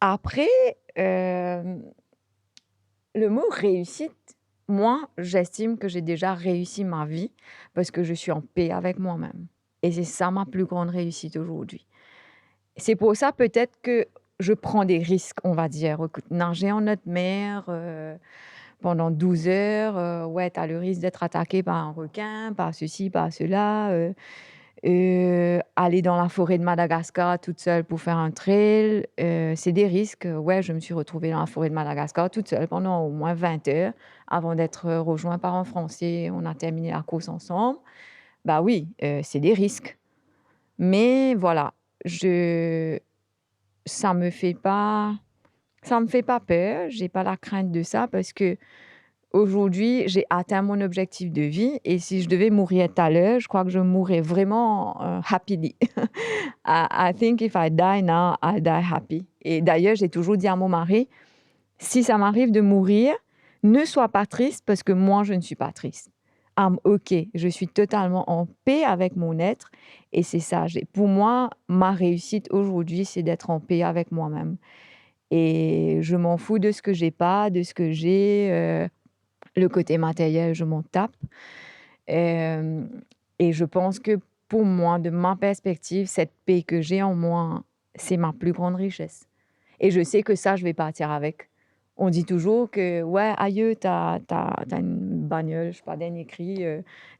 après, le mot réussite, moi, j'estime que j'ai déjà réussi ma vie parce que je suis en paix avec moi-même. Et c'est ça ma plus grande réussite aujourd'hui. C'est pour ça peut-être que je prends des risques, on va dire. Écoute, nager en haute mer pendant 12 heures, ouais, tu as le risque d'être attaqué par un requin, par ceci, par cela. Aller dans la forêt de Madagascar toute seule pour faire un trail, c'est des risques. Ouais, je me suis retrouvée dans la forêt de Madagascar toute seule pendant au moins 20 heures avant d'être rejoint par un Français. On a terminé la course ensemble. Bah oui, c'est des risques. Mais voilà, je ça me fait pas peur, j'ai pas la crainte de ça parce que Aujourd'hui, j'ai atteint mon objectif de vie et si je devais mourir tout à l'heure, je crois que je mourrais vraiment happily. I think if I die now, I die happy. Et d'ailleurs, j'ai toujours dit à mon mari, si ça m'arrive de mourir, ne sois pas triste parce que moi, je ne suis pas triste. I'm OK. Je suis totalement en paix avec mon être et c'est ça. Pour moi, ma réussite aujourd'hui, c'est d'être en paix avec moi-même. Et je m'en fous de ce que j'ai pas, de ce que j'ai. Le côté matériel, je m'en tape. Euh, et je pense que pour moi, de ma perspective, cette paix que j'ai en moi, c'est ma plus grande richesse. Et je sais que ça, je vais partir avec. On dit toujours que, ouais, aïe, t'as une bagnole, je sais pas, d'un écrit.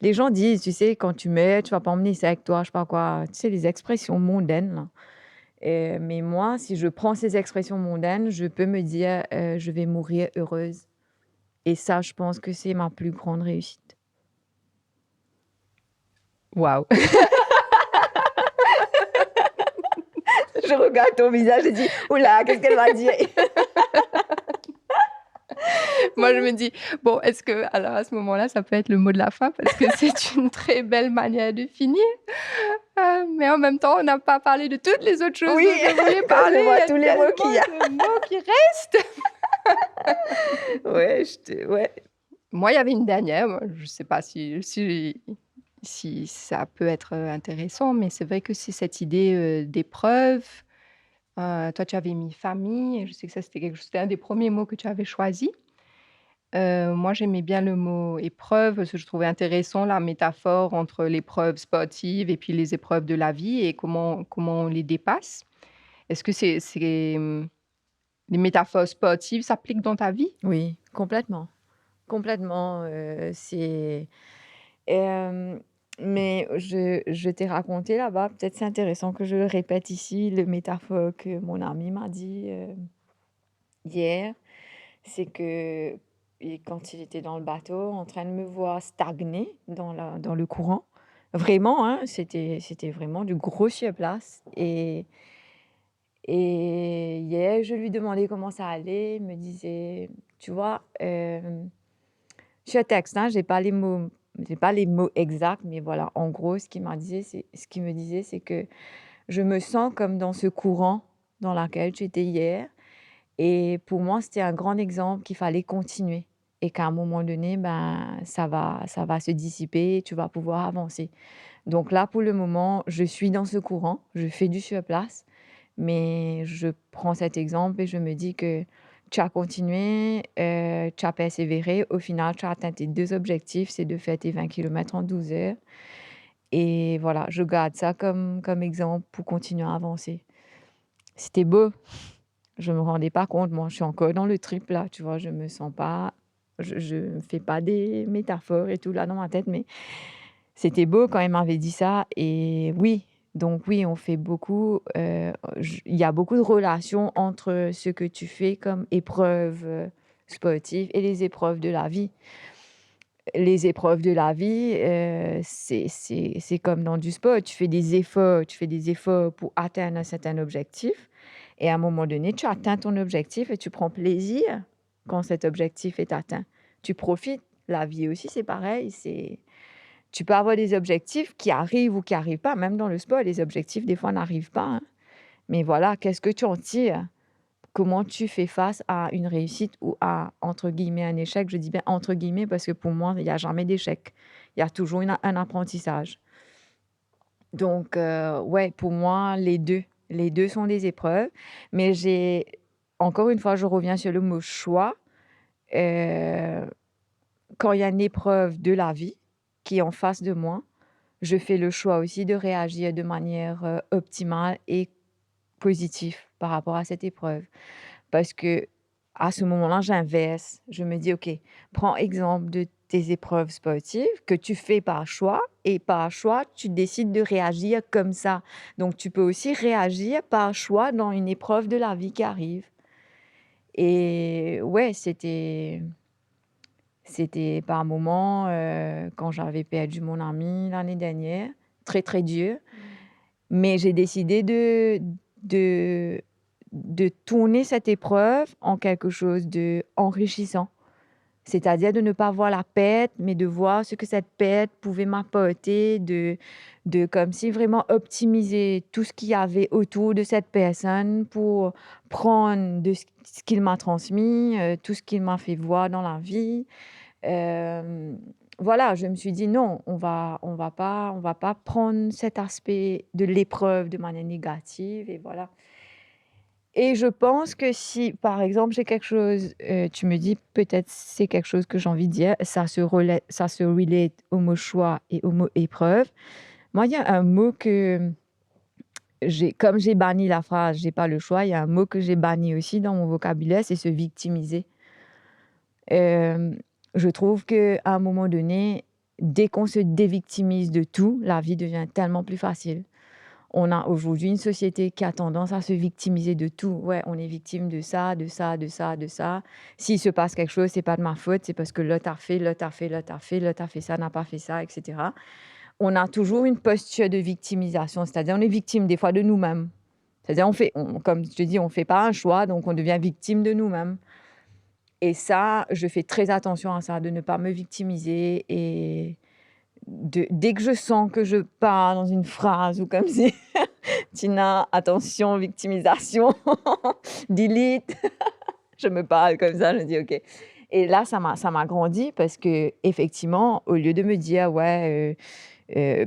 Les gens disent, tu sais, quand tu mets, tu vas pas emmener ça avec toi, je sais pas quoi. Tu sais, les expressions mondaines, là. Mais moi, si je prends ces expressions mondaines, je peux me dire, je vais mourir heureuse. Et ça, je pense que c'est ma plus grande réussite.
Waouh.
Je regarde ton visage et dis, oula, qu'est-ce qu'elle va dire?
Moi, je me dis, bon, est-ce que, alors à ce moment-là, ça peut être le mot de la fin parce que c'est une très belle manière de finir. Mais en même temps, on n'a pas parlé de toutes les autres choses
Oui,
dont je voulais parler.
je vois
Il y a
tous les mots qu'il y a.
tellement de mots qui restent.
Ouais.
Moi, il y avait une dernière. Moi, je ne sais pas si ça peut être intéressant, mais c'est vrai que c'est cette idée d'épreuve. Toi, tu avais mis famille. Je sais que ça, c'était un des premiers mots que tu avais choisi. Moi, j'aimais bien le mot épreuve parce que je trouvais intéressant la métaphore entre l'épreuve sportive et puis les épreuves de la vie et comment on les dépasse. Est-ce que les métaphores sportives s'appliquent dans ta vie?
Oui, complètement. Complètement. Mais je t'ai raconté là-bas, peut-être c'est intéressant que je le répète ici, le métaphore que mon ami m'a dit hier. C'est que quand il était dans le bateau, en train de me voir stagner dans le courant, vraiment, hein, c'était vraiment du gros sur-place. Et hier, je lui demandais comment ça allait. Il me disait, tu vois, sur texte, hein, j'ai pas les mots exacts, mais voilà, en gros, ce qu'il me disait, c'est que je me sens comme dans ce courant dans lequel tu étais hier. Et pour moi, c'était un grand exemple qu'il fallait continuer et qu'à un moment donné, ben, ça va se dissiper et tu vas pouvoir avancer. Donc là, pour le moment, je suis dans ce courant, je fais du surplace, mais je prends cet exemple et je me dis que tu as continué, tu as persévéré. Au final, tu as atteint tes 2 objectifs, c'est de faire tes 20 kilomètres en 12 heures. Et voilà, je garde ça comme exemple pour continuer à avancer. C'était beau. Je me rendais pas compte. Moi, je suis encore dans le trip là, tu vois. Je me sens pas, je ne fais pas des métaphores et tout là dans ma tête, mais c'était beau quand il m'avait dit ça. Et oui, donc oui, on fait beaucoup. Il y a beaucoup de relations entre ce que tu fais comme épreuve sportive et les épreuves de la vie. Les épreuves de la vie, c'est comme dans du sport. Tu fais des efforts pour atteindre un certain objectif. Et à un moment donné, tu atteins ton objectif et tu prends plaisir quand cet objectif est atteint. Tu profites. La vie aussi, c'est pareil. Tu peux avoir des objectifs qui arrivent ou qui n'arrivent pas. Même dans le sport, les objectifs, des fois, n'arrivent pas. Hein. Mais voilà, qu'est-ce que tu en tires? Comment tu fais face à une réussite ou à, entre guillemets, un échec? Je dis bien entre guillemets parce que pour moi, il n'y a jamais d'échec. Il y a toujours un apprentissage. Donc, ouais, pour moi, les deux sont des épreuves. Mais encore une fois, je reviens sur le mot choix. Quand il y a une épreuve de la vie qui est en face de moi, je fais le choix aussi de réagir de manière optimale et positive par rapport à cette épreuve. Parce que à ce moment-là, j'inverse. Je me dis, OK, prends exemple de tes épreuves sportives que tu fais par choix et par choix, tu décides de réagir comme ça. Donc, tu peux aussi réagir par choix dans une épreuve de la vie qui arrive. Et ouais, c'était par moments, quand j'avais perdu mon ami l'année dernière, très, très dur. Mais j'ai décidé de tourner cette épreuve en quelque chose d'enrichissant. C'est-à-dire de ne pas voir la perte, mais de voir ce que cette perte pouvait m'apporter, de comme si vraiment optimiser tout ce qu'il y avait autour de cette personne pour prendre de ce qu'il m'a transmis, tout ce qu'il m'a fait voir dans la vie. Euh, voilà, je me suis dit non, on va pas prendre cet aspect de l'épreuve de manière négative et voilà. Et je pense que si, par exemple, j'ai quelque chose, tu me dis peut-être c'est quelque chose que j'ai envie de dire, ça se relate au mot choix et au mot épreuve. Moi, il y a un mot que comme j'ai banni la phrase, j'ai pas le choix, il y a un mot que j'ai banni aussi dans mon vocabulaire, c'est se victimiser. Euh, je trouve qu'à un moment donné, dès qu'on se dévictimise de tout, la vie devient tellement plus facile. On a aujourd'hui une société qui a tendance à se victimiser de tout. Ouais, on est victime de ça, de ça, de ça, de ça. S'il se passe quelque chose, c'est pas de ma faute, c'est parce que l'autre a fait, l'autre a fait, l'autre a fait, l'autre a fait ça, n'a pas fait ça, etc. On a toujours une posture de victimisation, c'est-à-dire on est victime des fois de nous-mêmes. C'est-à-dire comme je te dis, on fait pas un choix, donc on devient victime de nous-mêmes. Et ça, je fais très attention à ça, de ne pas me victimiser et dès que je sens que je pars dans une phrase ou comme si Tina, attention, victimisation, delete, je me parle comme ça, je dis ok. Et là, ça m'a grandi parce que effectivement, au lieu de me dire ouais,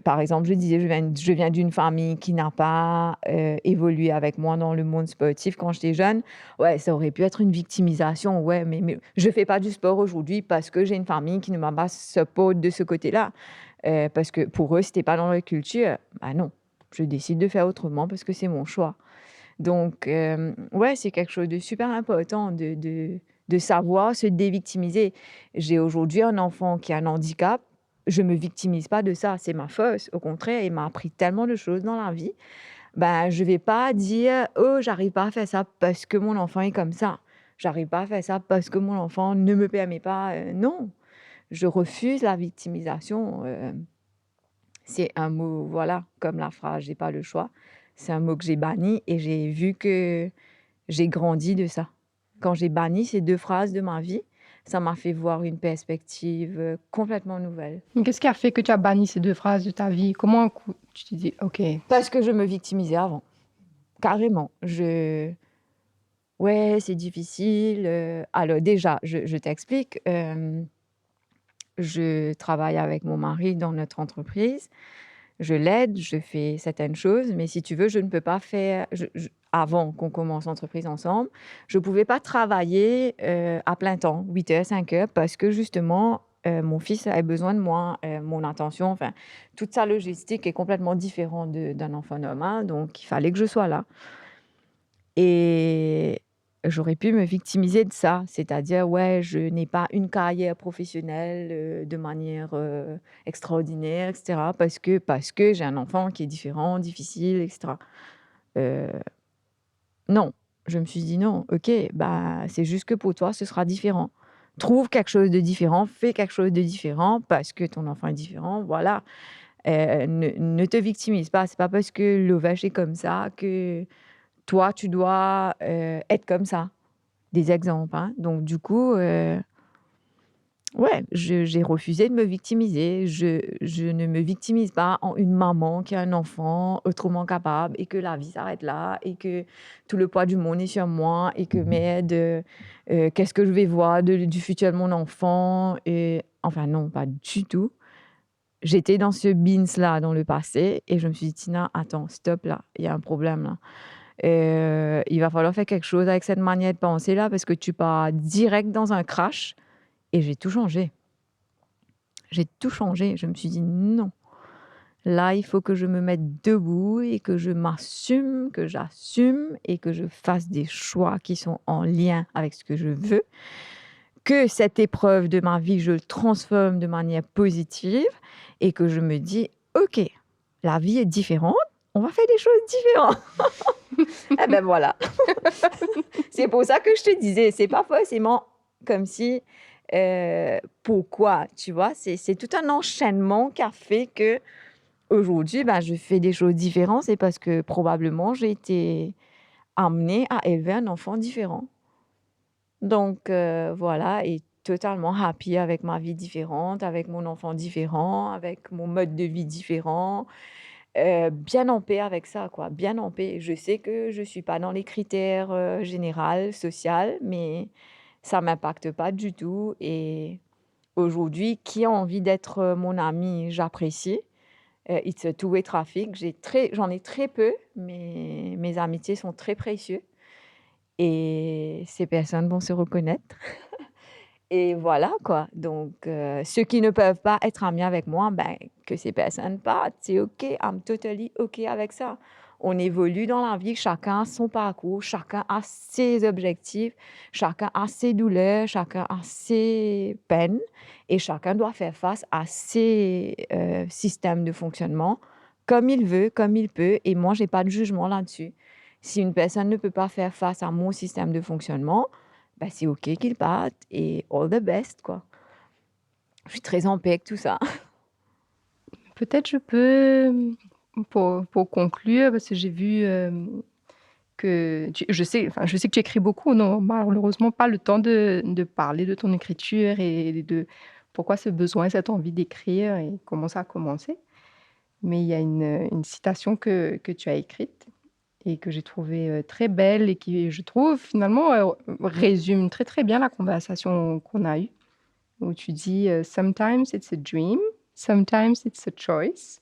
par exemple, je disais je viens d'une famille qui n'a pas évolué avec moi dans le monde sportif quand j'étais jeune. Ouais, ça aurait pu être une victimisation. Ouais, mais je fais pas du sport aujourd'hui parce que j'ai une famille qui ne m'a pas support de ce côté-là. Parce que pour eux, c'était pas dans leur culture. Bah non, je décide de faire autrement parce que c'est mon choix. Donc, ouais, c'est quelque chose de super important de savoir se dévictimiser. J'ai aujourd'hui un enfant qui a un handicap. Je me victimise pas de ça, c'est ma force. Au contraire, il m'a appris tellement de choses dans la vie. Ben, je vais pas dire, oh, j'arrive pas à faire ça parce que mon enfant est comme ça. J'arrive pas à faire ça parce que mon enfant ne me permet pas. Non, je refuse la victimisation. C'est un mot, voilà, comme la phrase, j'ai pas le choix. C'est un mot que j'ai banni et j'ai vu que j'ai grandi de ça. Quand j'ai banni ces deux phrases de ma vie, ça m'a fait voir une perspective complètement nouvelle.
Qu'est-ce qui a fait que tu as banni ces 2 phrases de ta vie? Comment tu te dis, OK,
Parce que je me victimisais avant, carrément. Ouais, c'est difficile. Alors déjà, je t'explique. Je travaille avec mon mari dans notre entreprise. Je l'aide, je fais certaines choses, mais si tu veux, je ne peux pas faire. Avant qu'on commence l'entreprise ensemble, je ne pouvais pas travailler à plein temps, 8 heures, 5 heures, parce que justement, mon fils avait besoin de moi, mon attention, enfin, toute sa logistique est complètement différente d'un enfant normal, donc il fallait que je sois là. Et j'aurais pu me victimiser de ça, c'est-à-dire, ouais, je n'ai pas une carrière professionnelle de manière extraordinaire, etc., parce que j'ai un enfant qui est différent, difficile, etc. Euh, non, je me suis dit non, ok, bah, c'est juste que pour toi, ce sera différent. Trouve quelque chose de différent, fais quelque chose de différent parce que ton enfant est différent, voilà. Ne te victimise pas, c'est pas parce que l'ovèche est comme ça que toi, tu dois être comme ça. Des exemples, hein. Donc, du coup, ouais, j'ai refusé de me victimiser. Je ne me victimise pas en une maman qui a un enfant autrement capable et que la vie s'arrête là et que tout le poids du monde est sur moi et que merde, qu'est-ce que je vais voir du futur de mon enfant et enfin non, pas du tout. J'étais dans ce beans-là dans le passé et je me suis dit, Tina, attends, stop là, il y a un problème là. Il va falloir faire quelque chose avec cette manière de penser là parce que tu pars direct dans un crash et j'ai tout changé. J'ai tout changé. Je me suis dit non. Là, il faut que je me mette debout et que je m'assume, que j'assume et que je fasse des choix qui sont en lien avec ce que je veux. Que cette épreuve de ma vie, je le transforme de manière positive et que je me dis, OK, la vie est différente, on va faire des choses différentes. Eh ben voilà. C'est pour ça que je te disais, c'est pas forcément comme si, pourquoi, tu vois, c'est tout un enchaînement qui a fait que aujourd'hui, ben, je fais des choses différentes. C'est parce que probablement j'ai été amenée à élever un enfant différent. Donc voilà, et totalement happy avec ma vie différente, avec mon enfant différent, avec mon mode de vie différent. Bien en paix avec ça, quoi, bien en paix. Je sais que je suis pas dans les critères, général, social, mais ça m'impacte pas du tout et aujourd'hui, qui a envie d'être, mon ami, j'apprécie. It's a two-way traffic. J'en ai très peu, mais mes amitiés sont très précieux et ces personnes vont se reconnaître et voilà quoi. Donc ceux qui ne peuvent pas être amis avec moi, ben, que ces personnes partent, c'est OK. I'm totally OK avec ça. On évolue dans la vie, chacun a son parcours, chacun a ses objectifs, chacun a ses douleurs, chacun a ses peines et chacun doit faire face à ses, systèmes de fonctionnement comme il veut, comme il peut et moi j'ai pas de jugement là-dessus. Si une personne ne peut pas faire face à mon système de fonctionnement, bah, c'est OK qu'il parte et all the best, quoi. Je suis très en paix avec tout ça.
Peut-être je peux, pour conclure, parce que j'ai vu je sais que tu écris beaucoup, on n'a malheureusement pas le temps de parler de ton écriture et de pourquoi ce besoin, cette envie d'écrire et comment ça a commencé. Mais il y a une citation que tu as écrite et que j'ai trouvée très belle et qui, je trouve, finalement, résume très très bien la conversation qu'on a eue, où tu dis Sometimes it's a dream, sometimes it's a choice,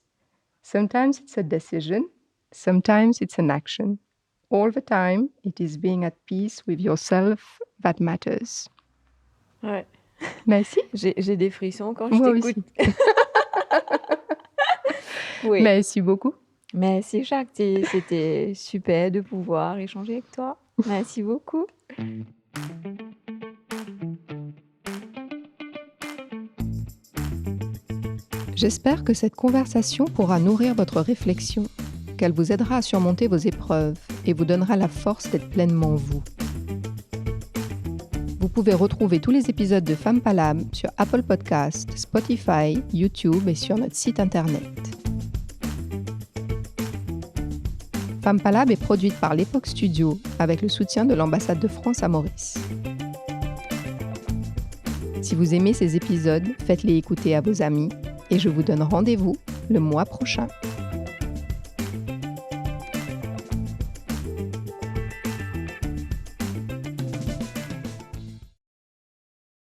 sometimes it's a decision, sometimes it's an action. All the time, it is being at peace with yourself that matters.
Ouais.
Merci.
J'ai des frissons quand je
Moi
t'écoute.
aussi.
Oui.
Merci beaucoup.
Merci Shakti, c'était super de pouvoir échanger avec toi. Merci beaucoup.
J'espère que cette conversation pourra nourrir votre réflexion, qu'elle vous aidera à surmonter vos épreuves et vous donnera la force d'être pleinement vous. Vous pouvez retrouver tous les épisodes de Femme Palab sur Apple Podcasts, Spotify, YouTube et sur notre site internet. Femme Palab est produite par l'Époque Studio avec le soutien de l'ambassade de France à Maurice. Si vous aimez ces épisodes, faites-les écouter à vos amis et je vous donne rendez-vous le mois prochain.